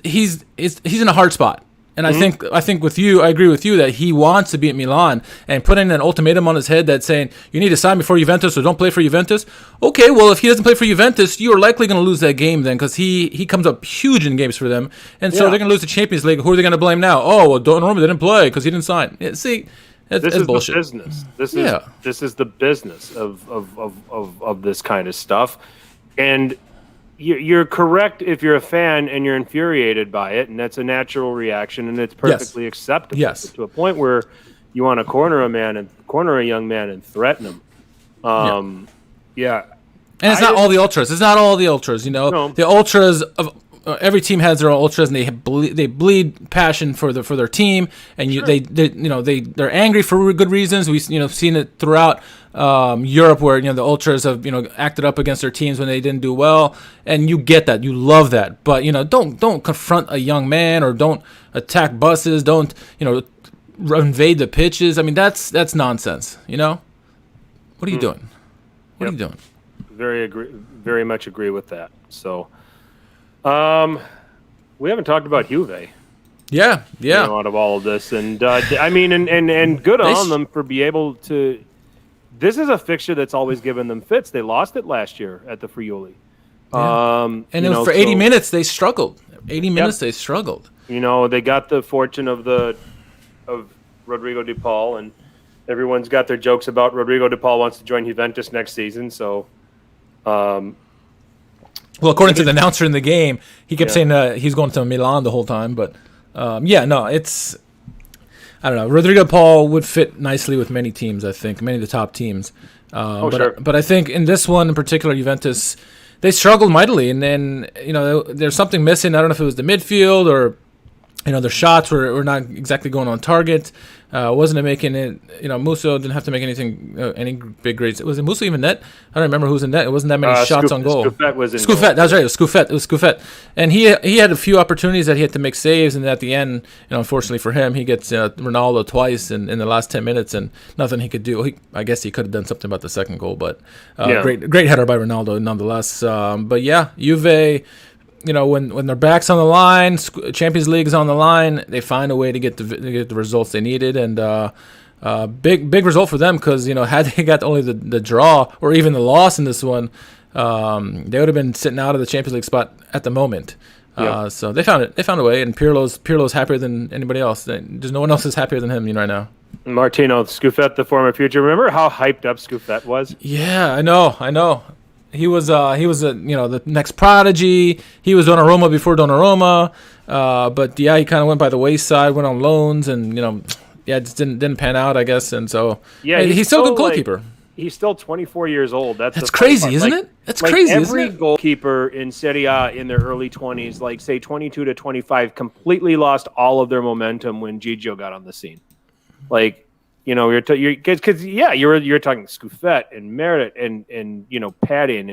he's in a hard spot. And I think with you, I agree with you that he wants to be at Milan, and putting an ultimatum on his head that's saying you need to sign before Juventus or don't play for Juventus. Okay, well, if he doesn't play for Juventus, you are likely going to lose that game then, because he comes up huge in games for them, and so they're going to lose the Champions League. Who are they going to blame now? Oh, well, Donnarumma didn't play because he didn't sign. Yeah, see, that's bullshit. This is the business. This is the business of this kind of stuff, and. You're correct if you're a fan and you're infuriated by it, and that's a natural reaction, and it's perfectly acceptable. Yes. To a point where you want to corner a young man and threaten him. Yeah. And it's not all the Ultras. It's not all the Ultras. No. The Ultras of every team has their own Ultras, and they bleed passion for their team, and they're angry for good reasons. We've seen it throughout Europe, where the Ultras have acted up against their teams when they didn't do well, and you get that, you love that, but don't confront a young man, or don't attack buses, don't invade the pitches. I mean, that's nonsense. What are you doing? What are you doing? Very much agree with that. So. We haven't talked about Juve. Yeah. Out of all of this, and I mean, and good on them for be able to. This is a fixture that's always given them fits. They lost it last year at the Friuli. Yeah. And for 80 minutes they struggled. 80 minutes they struggled. They got the fortune of Rodrigo De Paul, and everyone's got their jokes about Rodrigo De Paul wants to join Juventus next season. So. Well, according to the announcer in the game, he kept saying he's going to Milan the whole time. But, it's... I don't know. Rodrigo Paul would fit nicely with many teams, I think, many of the top teams. Sure. But I think in this one in particular, Juventus, they struggled mightily. And then, there's something missing. I don't know if it was the midfield or, their shots were not exactly going on target. Wasn't making it. Musso didn't have to make any big grades. Was it Musso even net? I don't remember who's in net. It wasn't that many shots on goal. Scuffet was in Scuffet, goal. that's right. It was Scuffet. And he had a few opportunities that he had to make saves, and at the end, unfortunately for him, he gets Ronaldo twice in the last 10 minutes, and nothing he could do. I guess he could have done something about the second goal, but great header by Ronaldo nonetheless. But yeah, Juve. When their back's on the line, Champions League is on the line, they find a way to get the results they needed, and big result for them, because had they got only the draw or even the loss in this one, they would have been sitting out of the Champions League spot at the moment. So they found it. They found a way, and Pirlo's happier than anybody else. There's no one else is happier than him right now. Martino Scuffet, the former future. Remember how hyped up Scuffet was? Yeah, I know. He was the next prodigy. He was Donnarumma before Donnarumma, but he kind of went by the wayside, went on loans, and it just didn't pan out, I guess. And so he's still a good goalkeeper. He's still 24 years old. That's crazy, isn't it? That's crazy, isn't it? Every goalkeeper in Serie A in their early 20s, like say 22 to 25, completely lost all of their momentum when Gigio got on the scene. Like, you're talking Scuffet and Merit and Patton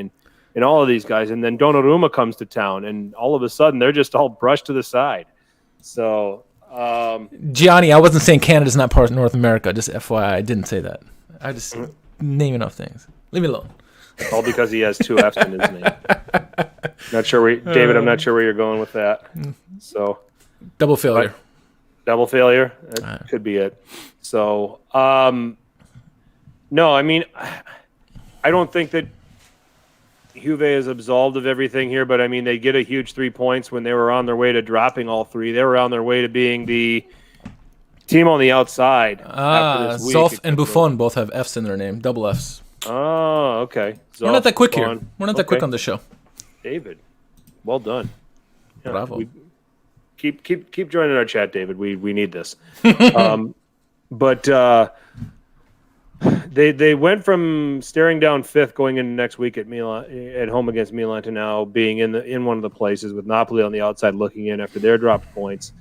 and all of these guys, and then Donnarumma comes to town, and all of a sudden they're just all brushed to the side. So, Gianni, I wasn't saying Canada's not part of North America. Just FYI, I didn't say that. I just naming off things. Leave me alone. All because he has two F's in his name. David, I'm not sure where you're going with that. So, double failure. Double failure? That could be it. So, no, I mean, I don't think that Juve is absolved of everything here, but I mean, they get a huge 3 points when they were on their way to dropping all three. They were on their way to being the team on the outside. Zoff and Buffon both have F's in their name, double F's. Oh, okay. Zoff, we're not that quick here. We're not that quick on the show. David, well done. Yeah, bravo. Keep joining our chat, David. We need this. But they went from staring down fifth going into next week at Milan at home against Milan to now being in one of the places with Napoli on the outside looking in after their dropped points.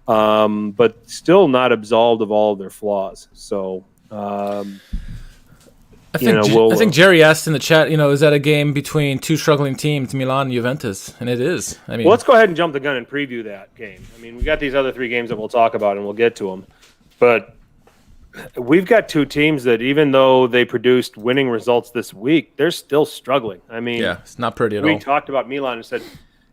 But still not absolved of all of their flaws. So I think Jerry asked in the chat, is that a game between two struggling teams, Milan and Juventus? And it is. I mean, let's go ahead and jump the gun and preview that game. I mean, we got these other three games that we'll talk about, and we'll get to them. But we've got two teams that, even though they produced winning results this week, they're still struggling. I mean, it's not pretty at all. We talked about Milan and said,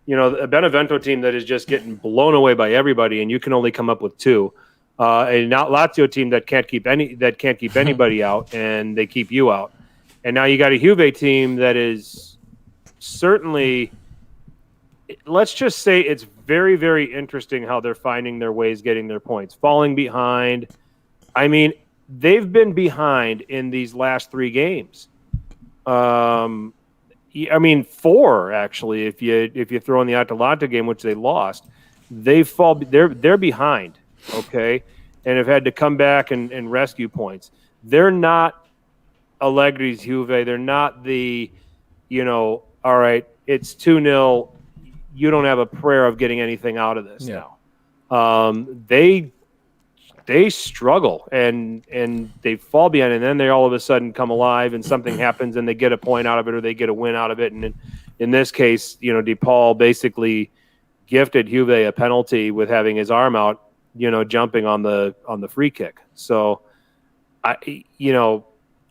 a Benevento team that is just getting blown away by everybody, and you can only come up with two. A Lazio team that can't keep anybody out, and they keep you out. And now you got a Juve team that is certainly, let's just say, it's very, very interesting how they're finding their ways, getting their points, falling behind. I mean, they've been behind in these last three games. I mean, four actually. If you throw in the Atalanta game, which they lost, they're behind. Okay, and have had to come back and rescue points. They're not Allegri's Juve. They're not the, all right, it's 2-0. You don't have a prayer of getting anything out of this now. They struggle and they fall behind, and then they all of a sudden come alive and something happens and they get a point out of it or they get a win out of it. And in this case, DePaul basically gifted Juve a penalty with having his arm out, jumping on the free kick. So I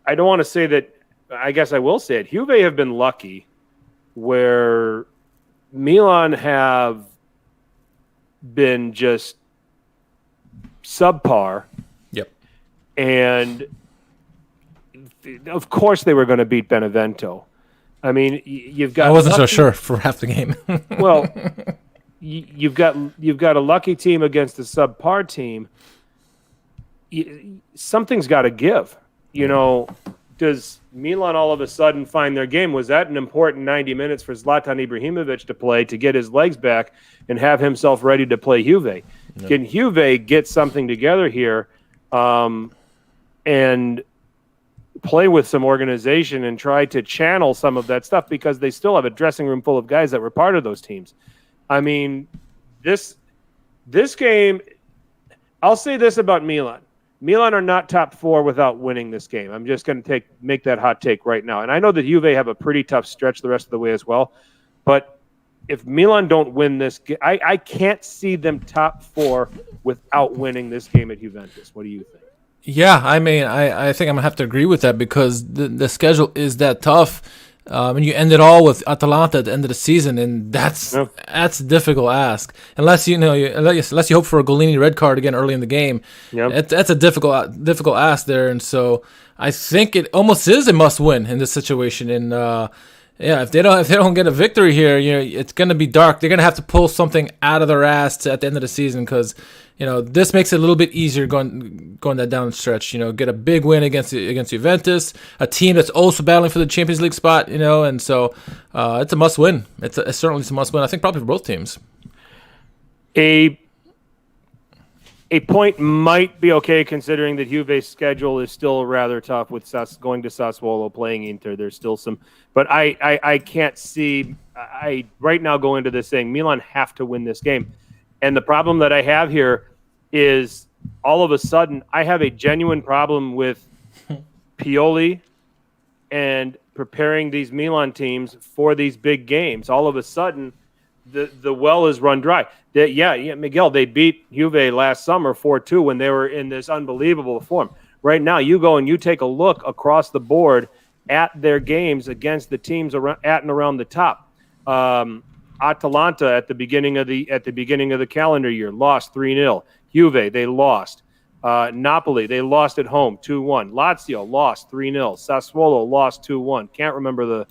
don't want to say that. I guess I will say it. Juve have been lucky where Milan have been just subpar. Yep. And of course they were going to beat Benevento. I mean, you've got. I wasn't so sure for half the game. Well, you've got a lucky team against a subpar team. Something's got to give. Does Milan all of a sudden find their game? Was that an important 90 minutes for Zlatan Ibrahimovic to play to get his legs back and have himself ready to play Juve? Yep. Can Juve get something together here and play with some organization and try to channel some of that stuff, because they still have a dressing room full of guys that were part of those teams? I mean, this game, I'll say this about Milan. Milan are not top four without winning this game. I'm just going to make that hot take right now. And I know that Juve have a pretty tough stretch the rest of the way as well. But if Milan don't win this game, I can't see them top four without winning this game at Juventus. What do you think? Yeah, I mean, I think I'm going to have to agree with that, because the schedule is that tough. And you end it all with Atalanta at the end of the season, and that's a difficult ask. Unless you hope for a Golini red card again early in the game. Yep. That's a difficult ask there, and so I think it almost is a must win in this situation. And Yeah, if they don't get a victory here, it's going to be dark. They're going to have to pull something out of their ass at the end of the season because, this makes it a little bit easier going that down the stretch. Get a big win against Juventus, a team that's also battling for the Champions League spot. And so it's a must win. It's certainly a must win. I think probably for both teams. A point might be okay considering that Juve's schedule is still rather tough with going to Sassuolo, playing Inter. There's still some, but I can't see. I right now go into this saying Milan have to win this game, and the problem that I have here is all of a sudden I have a genuine problem with Pioli and preparing these Milan teams for these big games. All of a sudden, the well is run dry. Miguel, they beat Juve last summer 4-2 when they were in this unbelievable form. Right now, you go and you take a look across the board at their games against the teams at and around the top. Atalanta at the beginning of the calendar year lost 3-0. Juve, they lost. Napoli, they lost at home 2-1. Lazio lost 3-0. Sassuolo lost 2-1. Can't remember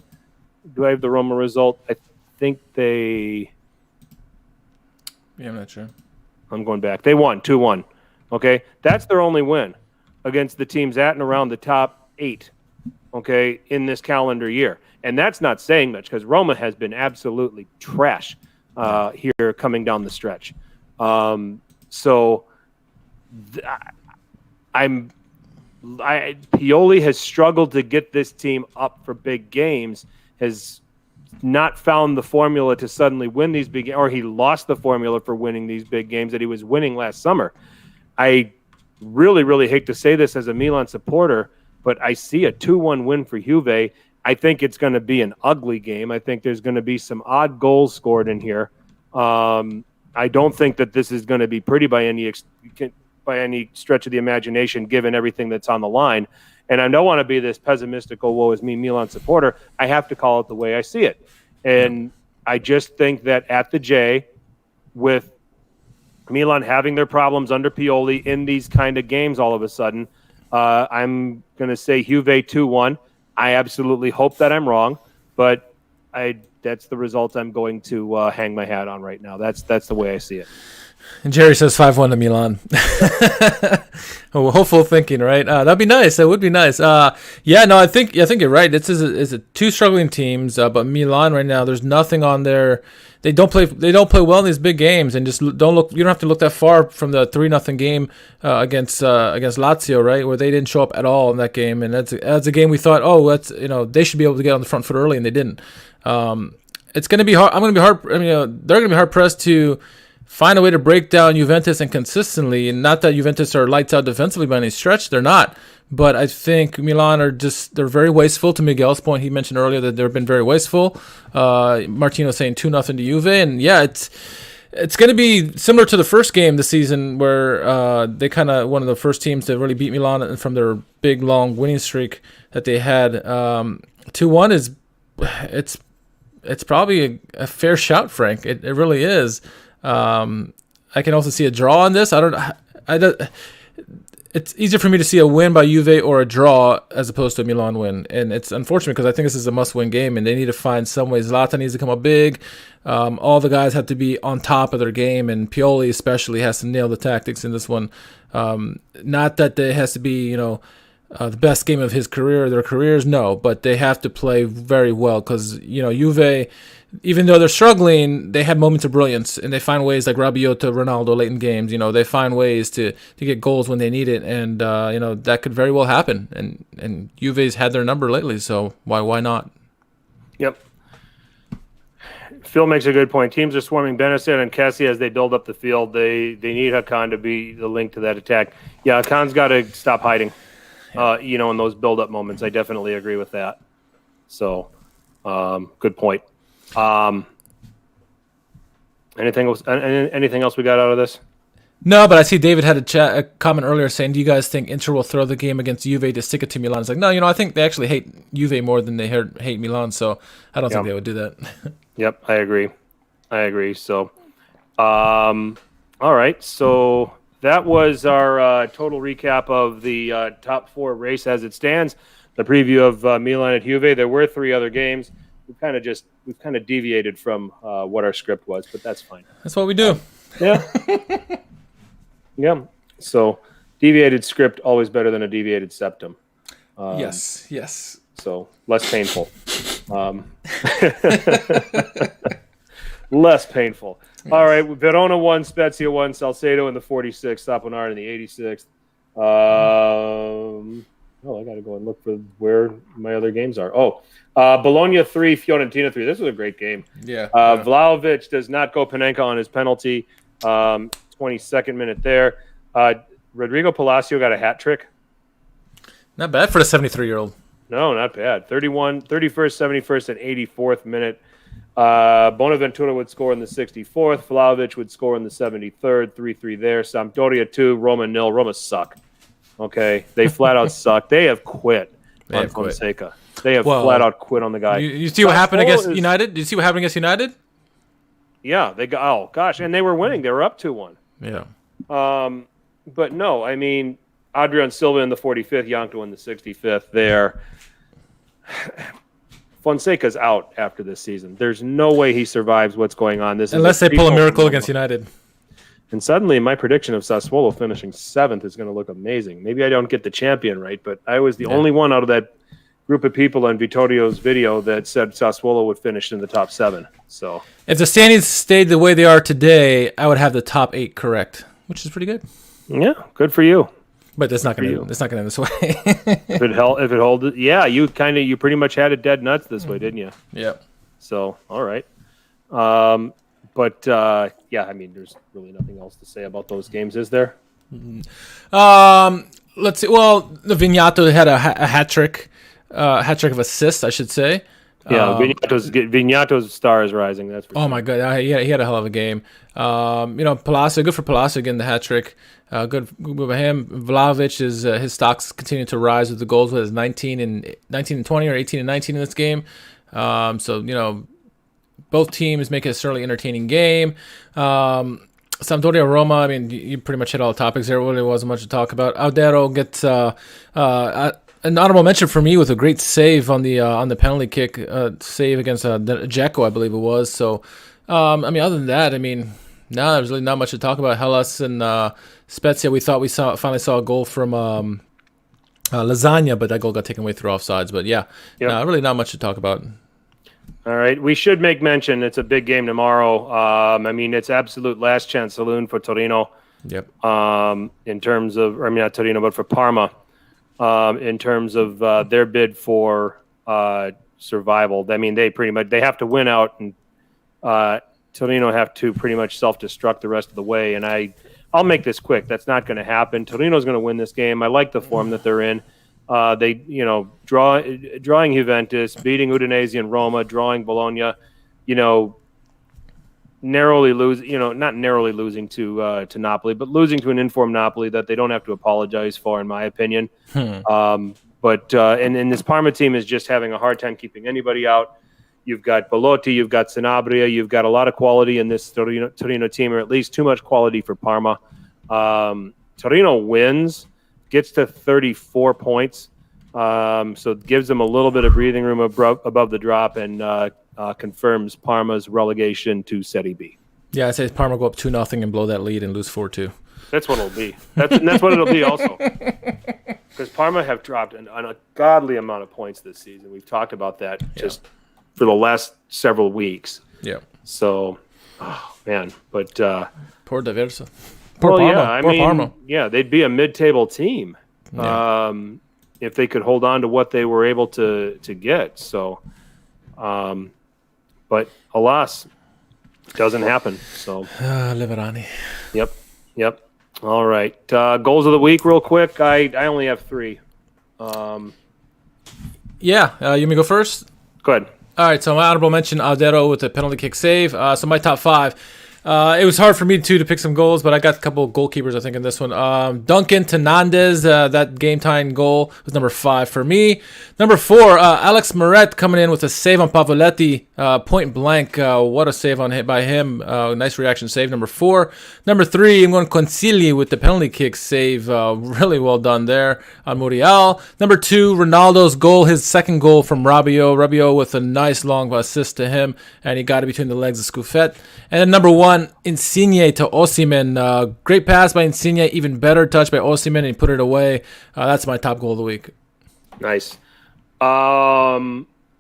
do I have the Roma result? I think they... Yeah, I'm not sure. I'm going back. They won 2-1. Okay? That's their only win against the teams at and around the top 8, okay, in this calendar year. And that's not saying much because Roma has been absolutely trash here coming down the stretch. Pioli has struggled to get this team up for big games, has not found the formula to suddenly win these big, or he lost the formula for winning these big games that he was winning last summer. I really, really hate to say this as a Milan supporter, but I see a 2-1 win for Juve. I think it's going to be an ugly game. I think there's going to be some odd goals scored in here. I don't think that this is going to be pretty by any stretch of the imagination, given everything that's on the line. And I don't want to be this pessimistical, woe is me, Milan supporter. I have to call it the way I see it. And I just think that at the J, with Milan having their problems under Pioli in these kind of games all of a sudden, I'm going to say Juve 2-1. I absolutely hope that I'm wrong, but that's the result I'm going to hang my hat on right now. That's the way I see it. And Jerry says 5-1 to Milan. Oh, hopeful thinking, right? That'd be nice. That would be nice. I think you're right. This is a two struggling teams, but Milan right now, there's nothing on there. They don't play well in these big games, and just don't look. You don't have to look that far from the 3-0 game against Lazio, right, where they didn't show up at all in that game, and that's a game we thought, they should be able to get on the front foot early, and they didn't. It's going to be hard. They're going to be hard pressed to find a way to break down Juventus and consistently, and not that Juventus are lights out defensively by any stretch. They're not. But I think Milan they're very wasteful. To Miguel's point, he mentioned earlier that they've been very wasteful. Martino saying 2-0 to Juve. And yeah, it's going to be similar to the first game this season where they kind of one of the first teams to really beat Milan from their big, long winning streak that they had. 2-1 it's probably a fair shout, Frank. It really is. I can also see a draw on this. It's easier for me to see a win by Juve or a draw as opposed to a Milan win. And it's unfortunate because I think this is a must-win game, and they need to find some way. Zlatan needs to come up big. All the guys have to be on top of their game, and Pioli especially has to nail the tactics in this one. Not that it has to be, the best game of his career, their careers, no, but they have to play very well because, Juve, even though they're struggling, they have moments of brilliance, and they find ways like Rabiot to Ronaldo late in games. They find ways to get goals when they need it, and that could very well happen. And Juve's had their number lately, so why not? Yep. Phil makes a good point. Teams are swarming Benasser and Kessie as they build up the field. They need Hakan to be the link to that attack. Yeah, Hakan's got to stop hiding. In those build-up moments. I definitely agree with that. So, good point. Anything else we got out of this? No, but I see David had a comment earlier saying, do you guys think Inter will throw the game against Juve to stick it to Milan? It's like, no, I think they actually hate Juve more than they hate Milan, so I don't think they would do that. Yep, I agree. So, all right, so that was our total recap of the top four race as it stands. The preview of Milan at Juve. There were three other games. we've kind of deviated from what our script was, but that's fine. That's what we do. Yeah. Yeah. So deviated script always better than a deviated septum. Yes. So less painful. Less painful. Yes. All right. Verona 1, Spezia 1, Salcedo in the 46th, Saponara in the 86th. I got to go and look for where my other games are. Bologna 3, Fiorentina 3. This was a great game. Yeah. Vlahovic does not go Panenka on his penalty. 22nd minute there. Rodrigo Palacio got a hat trick. Not bad for a 73-year-old. No, not bad. 31st, 71st, and 84th minute. Bonaventura would score in the 64th. Vlahovic would score in the 73rd. 3-3 there. Sampdoria 2, Roma 0. Roma suck. Okay, they flat out suck. They have quit on Fonseca. They have flat out quit on the guy. You see what happened against United? Did you see what happened against United? Yeah, they got. Oh gosh, and they were winning. They were up 2-1. Yeah. But no, I mean, Adrian Silva in the 45th, Yanko in the 65th. There, Fonseca's out after this season. There's no way he survives what's going on. Unless they pull a miracle against United. And suddenly, my prediction of Sassuolo finishing 7th is going to look amazing. Maybe I don't get the champion right, but I was the only one out of that group of people on Vittorio's video that said Sassuolo would finish in the top 7. So, if the standings stayed the way they are today, I would have the top 8 correct, which is pretty good. Yeah, good for you. But that's not going to. It's not going to end this way. if it holds, yeah, you pretty much had it dead nuts this way, didn't you? Yeah. So, all right. I mean, there's really nothing else to say about those games, is there? Let's see. Well, the Vignato had a hat trick of assists, I should say. Yeah, Vignato's star is rising. That's for sure. My God, he had a hell of a game. Palacio, good for Palacio getting the hat trick. Good by him. Vlahovic is his stocks continue to rise with the goals. With his 19 and 20 or 18 and 19 in this game. Both teams make it a certainly entertaining game. Sampdoria Roma, I mean, you pretty much hit all the topics there. Really wasn't much to talk about. Audero gets an honorable mention for me with a great save on the penalty kick, save against Dzeko, I believe it was. So, other than that, there's really not much to talk about. Hellas and Spezia, we thought we finally saw a goal from Lasagna, but that goal got taken away through offsides. But really not much to talk about. All right, we should make mention it's a big game tomorrow. It's absolute last chance saloon for Torino. Yep. In terms of, not Torino, but for Parma. In terms of their bid for survival. I mean, they have to win out, and Torino have to pretty much self-destruct the rest of the way. And I'll make this quick. That's not going to happen. Torino's going to win this game. I like the form that they're in. They, drawing Juventus, beating Udinese and Roma, drawing Bologna, narrowly not narrowly losing to Napoli, but losing to an informed Napoli that they don't have to apologize for, in my opinion. And this Parma team is just having a hard time keeping anybody out. You've got Belotti, you've got Sanabria, you've got a lot of quality in this Torino team, or at least too much quality for Parma. Torino wins, gets to 34 points, so it gives them a little bit of breathing room above the drop, and confirms Parma's relegation to Serie B. Yeah, I'd say Parma go up 2-0 and blow that lead and lose 4-2. That's what it'll be. That's what it'll be also. Because Parma have dropped an ungodly amount of points this season. We've talked about that just for the last several weeks. Yeah. So, man. But poor D'Aversa. Poor Parma. Parma. Yeah, they'd be a mid-table team if they could hold on to what they were able to get. So, but alas, doesn't happen. So, Liverani. Yep. All right. Goals of the week, real quick. I only have 3. You want me to go first? Go ahead. All right, so my honorable mention, Audero with a penalty kick save. So my top 5. It was hard for me to pick some goals, but I got a couple of goalkeepers, I think, in this one. Duncan Fernandez, that game-tying goal was number 5 for me. Number 4, Alex Moret coming in with a save on Pavoletti, point blank. What a save by him. Nice reaction save, number 4. Number 3, I'm going Consigli with the penalty kick save. Really well done there on Muriel. Number 2, Ronaldo's goal, his second goal from Rabiot. Rabiot with a nice long assist to him, and he got it between the legs of Scoufet. And then number 1, Insigne to Osimhen. Great pass by Insigne, even better touch by Osimhen, and he put it away. That's my top goal of the week. Nice. I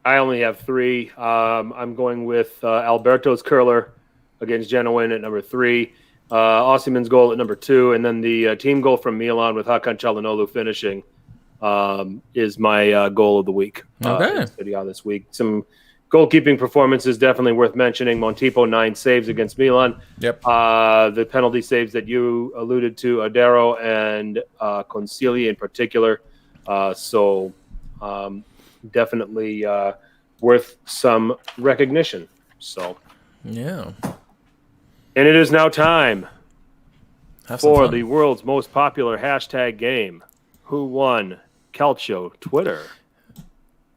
only have 3. I'm going with Alberto's curler against Genoa at number 3. Osimhen's goal at number 2, and then the team goal from Milan with Hakan Çalhanoğlu finishing is my goal of the week. Okay. This week. Some goalkeeping performances definitely worth mentioning. Montipo 9 saves against Milan. Yep. The penalty saves that you alluded to, Adero and Consigli in particular. Definitely worth some recognition. So, yeah. And it is now time for fun. the world's most popular hashtag game. Who won Calcio Twitter?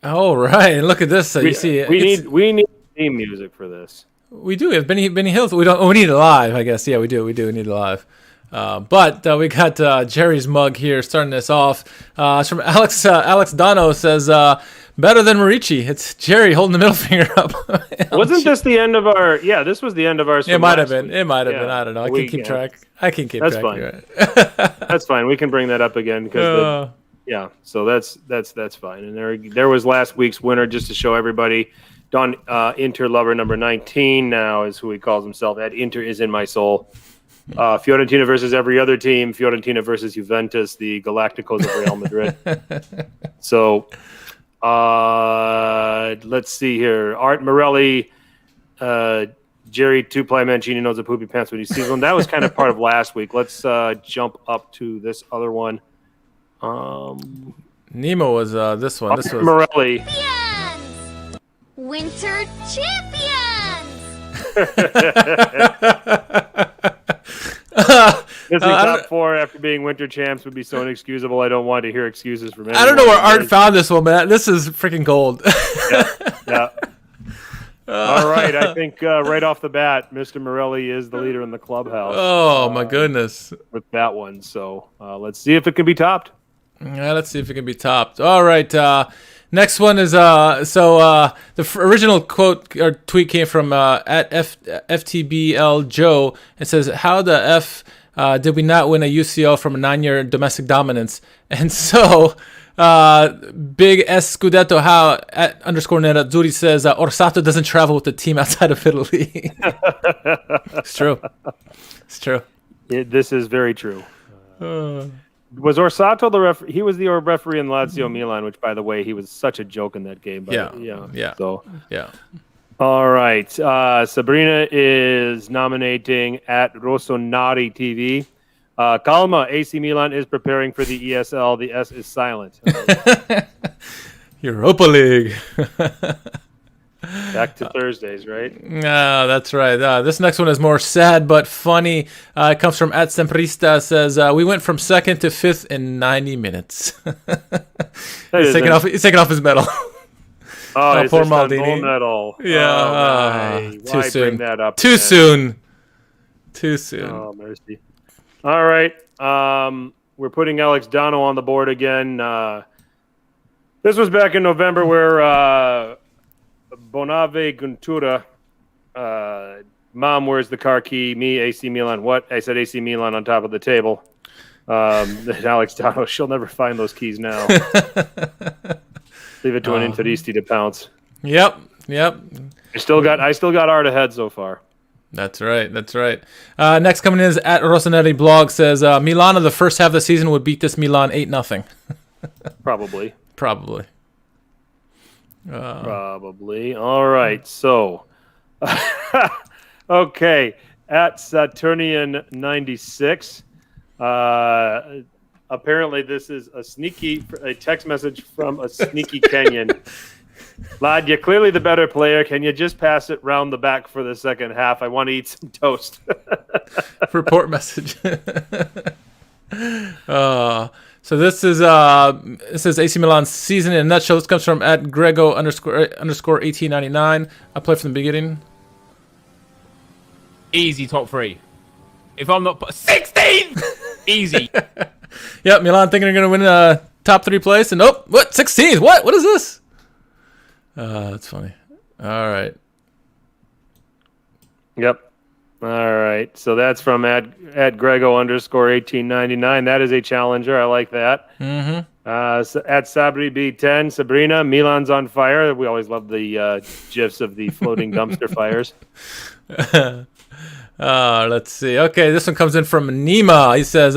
Oh, right. Look at this. You see, we need theme music for this. We do. We have Benny Hills. We need it live, I guess. Yeah, we do. We need it live. But we got Jerry's mug here starting this off. It's from Alex. Alex Dono says, better than Marici. It's Jerry holding the middle finger up. Wasn't this the end of our... Yeah, this was the end of our... It might have been. It might have been. I don't know. I can keep track. That's fine. That's fine. We can bring that up again because... Yeah, so that's fine. And there was last week's winner, just to show everybody. Don Inter lover number 19 now is who he calls himself. At Inter is in my soul. Fiorentina versus every other team. Fiorentina versus Juventus, the Galacticos of Real Madrid. So let's see here. Art Morelli, Jerry Two-Ply Mancini knows a poopy pants when he sees one. That was kind of part of last week. Let's jump up to this other one. Nemo was this one. This was Morelli. Champions! Winter champions! Missing top 4 after being winter champs would be so inexcusable. I don't want to hear excuses from anyone. I don't know where Art found this one, but this is freaking gold. Yeah. All right. I think right off the bat, Mr. Morelli is the leader in the clubhouse. Oh, my goodness. With that one. So let's see if it can be topped. Yeah, let's see if it can be topped. All right. Next one is the original quote or tweet came from at FTBL Joe. It says, "How the F did we not win a UCL from a 9-year domestic dominance?" And so Big S Scudetto how at _ Nerazzurri says Orsato doesn't travel with the team outside of Italy. It's true. It's true. This is very true. Was Orsato the referee? He was the referee in Lazio Milan, which, by the way, he was such a joke in that game. Yeah. So, yeah. All right. Sabrina is nominating at Rossonari TV. Calma, AC Milan is preparing for the ESL. The S is silent. Europa League. Back to Thursdays, right? That's right. This next one is more sad but funny. It comes from at Semprista. Says we went from 2nd to 5th in 90 minutes. He's taking off his medal. Oh, poor Maldini. Medal. Yeah. Too Why soon. bring that up? Too soon. Oh, mercy. All right. We're putting Alex Dono on the board again. This was back in November where Bonave Guntura, Mom, where's the car key? Me, AC Milan. What? I said AC Milan on top of the table. Alex Dono, she'll never find those keys now. Leave it to an Interisti to pounce. Yep. I still got Art ahead so far. That's right. Next coming in is at Rossoneri blog says Milan of the first half of the season would beat this Milan 8-0. Probably. All right. So, okay. At Saturnian 96. Apparently, this is a text message from a sneaky Kenyan Lad, you're clearly the better player. Can you just pass it round the back for the second half? I want to eat some toast. Report message. So this is AC Milan's season in a nutshell. This comes from @Grego_1899. I play from the beginning. Easy top 3. If I'm not 16, easy. Yeah, Milan thinking they're gonna win top 3 place, and what 16th? What is this? That's funny. All right. Yep. All right. So that's from @Grego_1899. That is a challenger. I like that. Mm-hmm. So @Sabri B10. Sabrina, Milan's on fire. We always love the gifs of the floating dumpster fires. Let's see. Okay, this one comes in from Nima. He says,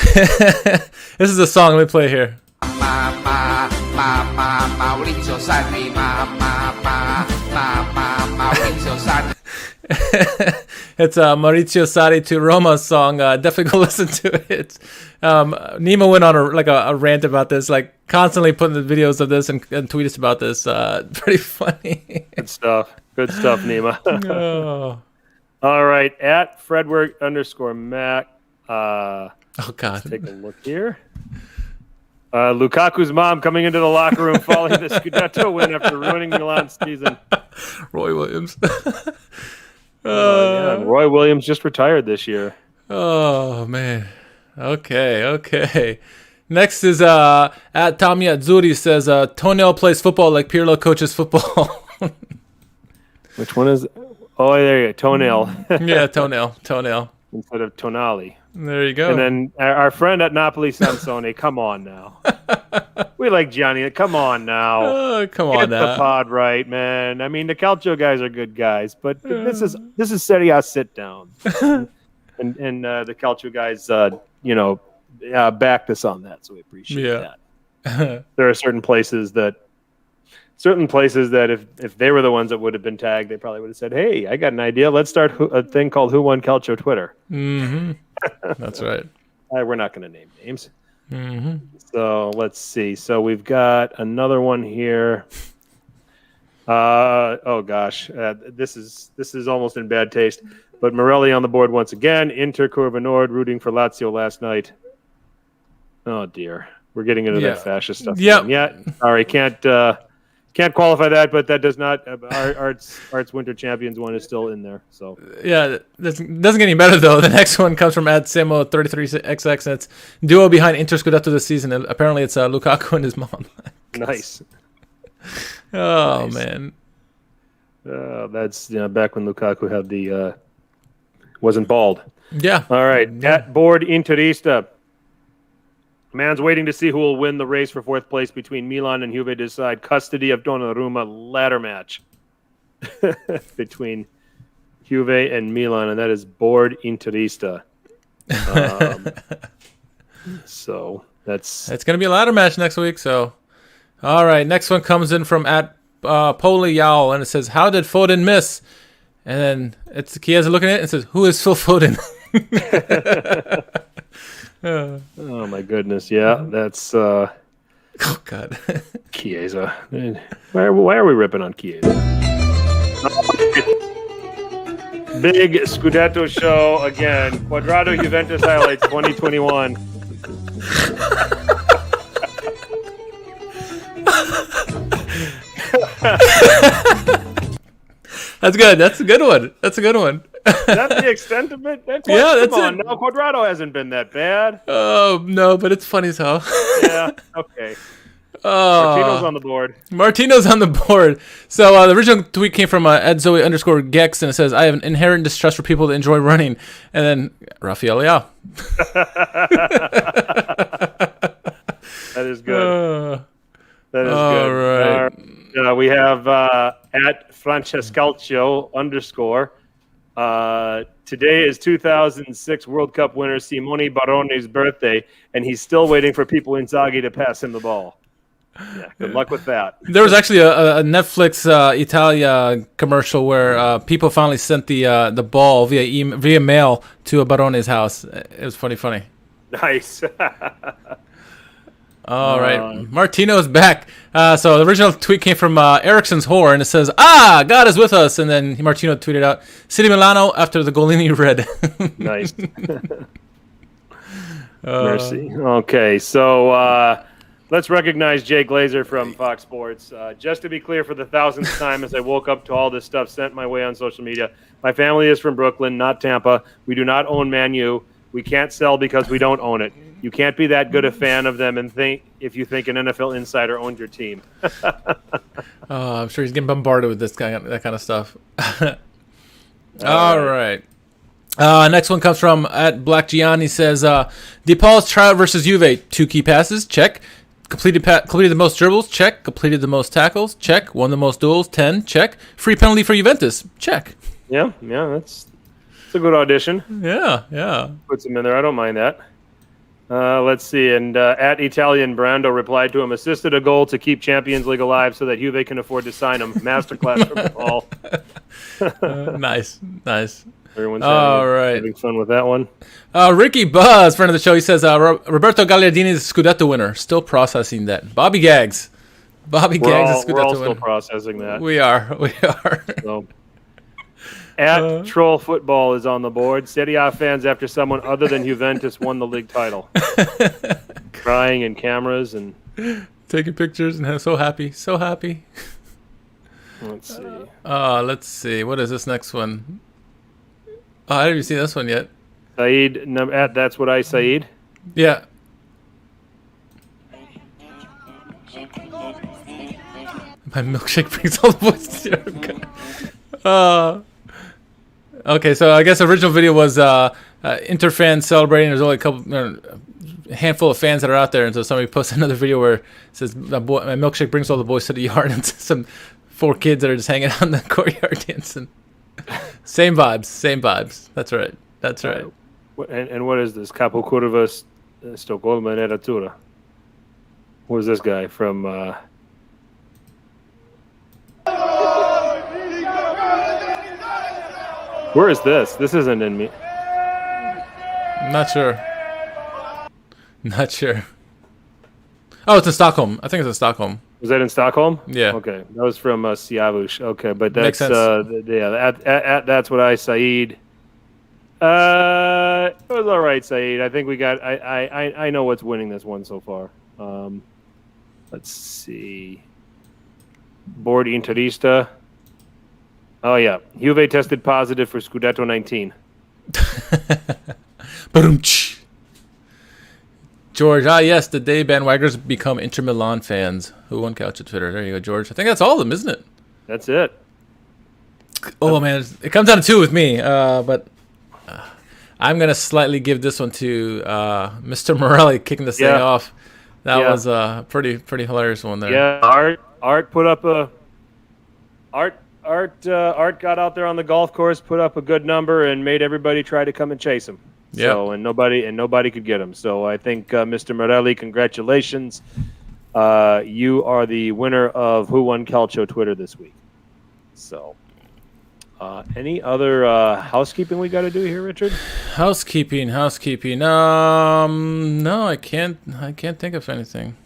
this is a song. Let me play here. It's Maurizio Sarri to Roma song. Definitely go listen to it. Nima went on a rant about this, like constantly putting the videos of this and tweet us about this. Pretty funny. Good stuff. Good stuff, Nima. Oh. All right. @Fredwork_Mac. Oh God. Let's take a look here. Lukaku's mom coming into the locker room following the Scudetto win after ruining Milan's season. Roy Williams. Yeah, Roy Williams just retired this year. Oh man. Okay. Next is @Tommy Azzurri says Tonel plays football like Pirlo coaches football. Which one is? Oh, there you go. Toenail. Yeah, toenail Instead of tonali. There you go. And then our friend at Napoli Sansone, come on now. We like Gianni. Come on now. Come Get on the now. pod right, man. I mean, the Calcio guys are good guys, but this is Serie A sit down. and the Calcio guys, backed us on that, so we appreciate that. There are certain places that if they were the ones that would have been tagged, they probably would have said, "Hey, I got an idea. Let's start a thing called Who Won Calcio Twitter." Mm-hmm. That's right. We're not going to name names. Mm-hmm. So let's see. So we've got another one here. Oh gosh, this is almost in bad taste. But Morelli on the board once again. Inter Curva Nord rooting for Lazio last night. Oh dear, we're getting into that fascist stuff. Yep. Yeah. Sorry, can't qualify that, but that does not. Art's Winter Champions one is still in there. So yeah, doesn't get any better though. The next one comes from @Samo33XX, and it's duo behind Inter Scudetto this season. And apparently, it's Lukaku and his mom. nice. Oh Nice. man. That's back when Lukaku had the wasn't bald. Yeah. All right, @Board Interista. Man's waiting to see who will win the race for fourth place between Milan and Juve to decide custody of Donnarumma ladder match between Juve and Milan, and that is Board Interista. So it's going to be a ladder match next week. So, all right. Next one comes in from @Poli Yao, and it says, "How did Foden miss?" And then it's Chiesa looking at it and says, "Who is Phil Foden?" oh my goodness, yeah, that's Oh God. Chiesa. Why are we ripping on Chiesa? Big Scudetto show again. Quadrado Juventus highlights 2021. That's good. That's a good one. That's a good one. That's the extent of it. That's Yeah, come on. it. No, Quadrado hasn't been that bad. Oh no, but it's funny as hell. Yeah. Okay. Martino's on the board. Martino's on the board. So the original tweet came from @Zoe_Gex, and it says, "I have an inherent distrust for people that enjoy running." And then Rafael Leao. That is good. That is all good. right. We have @Francescalcio_. Today is 2006 World Cup winner Simone Barone's birthday, and he's still waiting for people Inzaghi to pass him the ball. Yeah, good luck with that. There was actually a Netflix Italia commercial where people finally sent the ball via mail to Barone's house. It was funny. Nice. All right, Martino's back. So the original tweet came from Ericsson's horn. It says, God is with us. And then Martino tweeted out, City Milano after the Golini red. Nice. Mercy. Okay, so let's recognize Jay Glazer from Fox Sports. Just to be clear for the 1000th time, as I woke up to all this stuff sent my way on social media, my family is from Brooklyn, not Tampa. We do not own Man U. We can't sell because we don't own it. You can't be that good a fan of them and think if you think an NFL insider owns your team. I'm sure he's getting bombarded with that kind of stuff. All right. Next one comes from at Black Gianni. He says, DePaul's tryout versus Juve. 2 key passes. Check. Completed the most dribbles. Check. Completed the most tackles. Check. Won the most duels. 10. Check. Free penalty for Juventus. Check. Yeah, that's a good audition. Yeah. Puts him in there. I don't mind that. Let's see. And at Italian Brando replied to him, assisted a goal to keep Champions League alive so that Juve can afford to sign him. Masterclass from Paul. Nice. Everyone's having fun with that one. Ricky Buzz, friend of the show, he says, Roberto Gagliardini is the Scudetto winner. Still processing that. Bobby Gags is the Scudetto We're all winner. still processing that. We are. So. At Troll Football is on the board. Serie A fans after someone other than Juventus won the league title. Crying in cameras and taking pictures and so happy. Let's see. Let's see. What is this next one? I haven't even seen this one yet. Saeed, at That's What I Saeed. Yeah. My milkshake brings all the boys together. Okay, so I guess the original video was Inter fans celebrating. There's only a handful of fans that are out there, and so somebody posted another video where it says, my milkshake brings all the boys to the yard, and some 4 kids that are just hanging out in the courtyard dancing. Same vibes. That's right. And what is this? Capo Curva Stoccolma Neratura. What is this guy from... Where is this? This isn't in me. Not sure. Oh, it's in Stockholm. I think it's in Stockholm. Was that in Stockholm? Yeah. Okay. That was from Siavush. Okay, but Makes that's sense. at That's What I Saeed. It was all right, Saeed. I think we got. I know what's winning this one so far. Let's see. Board Interista. Oh yeah, Juve tested positive for Scudetto 19. George, yes, the day bandwagoners become Inter Milan fans. Who won couch at Twitter? There you go, George. I think that's all of them, isn't it? That's it. Oh man, it comes down to 2 with me, but I'm gonna slightly give this one to Mr. Morelli kicking this thing off. That was a pretty hilarious one there. Yeah, Art put up a Art got out there on the golf course, put up a good number, and made everybody try to come and chase him. Yeah. So and nobody could get him. So I think Mr. Morelli, congratulations. You are the winner of Who Won Calcio Twitter this week. So any other housekeeping we got to do here, Richard? Housekeeping. No, I can't think of anything.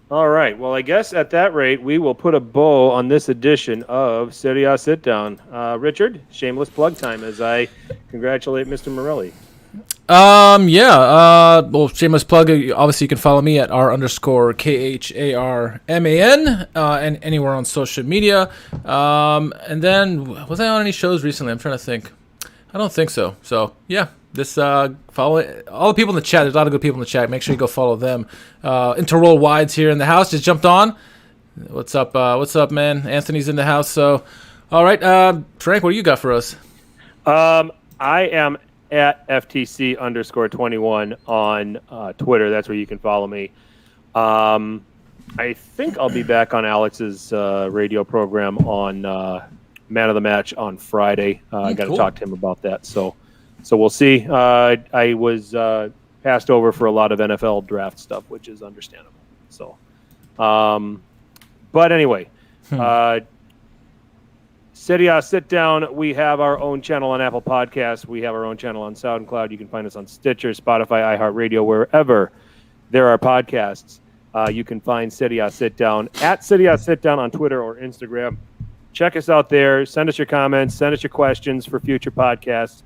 All right. Well, I guess at that rate, we will put a bow on this edition of Serie A Sit Down. Richard, shameless plug time as I congratulate Mr. Morelli. Well, shameless plug. Obviously, you can follow me at r_KHARMAN and anywhere on social media. And then, was I on any shows recently? I'm trying to think. I don't think so. So, yeah. This follow all the people in the chat. There's a lot of good people in the chat. Make sure you go follow them. Interroll Wides here in the house just jumped on. What's up, man? Anthony's in the house. So, all right, Frank, what do you got for us? I am at FTC_21 on Twitter. That's where you can follow me. I think I'll be back on Alex's radio program on Man of the Match on Friday. I got to talk to him about that. So we'll see. I was passed over for a lot of NFL draft stuff, which is understandable. So, but anyway, Serie A Sit Down. We have our own channel on Apple Podcasts. We have our own channel on SoundCloud. You can find us on Stitcher, Spotify, iHeartRadio, wherever there are podcasts. you can find Serie Sitdown at Serie Sitdown on Twitter or Instagram. Check us out there. Send us your comments. Send us your questions for future podcasts.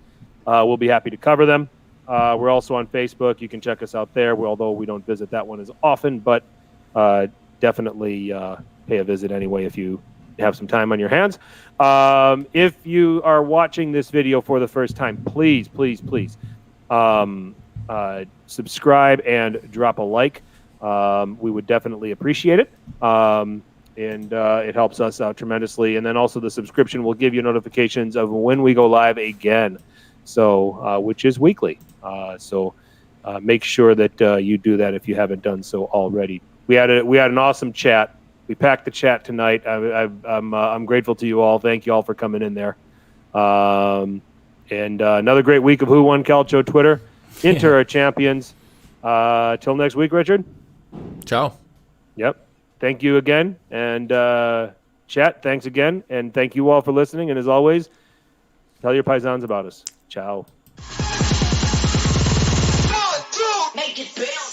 We'll be happy to cover them. We're also on Facebook. You can check us out there, although we don't visit that one as often, but definitely pay a visit anyway if you have some time on your hands. If you are watching this video for the first time, please subscribe and drop a like. We would definitely appreciate it. And it helps us out tremendously. And then also the subscription will give you notifications of when we go live again, so which is weekly. So make sure that you do that if you haven't done so already. We had an awesome chat. We packed the chat tonight. I'm grateful to you all. Thank you all for coming in there. And another great week of Who Won Calcio Twitter. Inter are champions. Till next week, Richard. Ciao. Yep. Thank you again. And chat, thanks again. And thank you all for listening. And as always, tell your paisans about us. Ciao. 1, 2, make it bounce.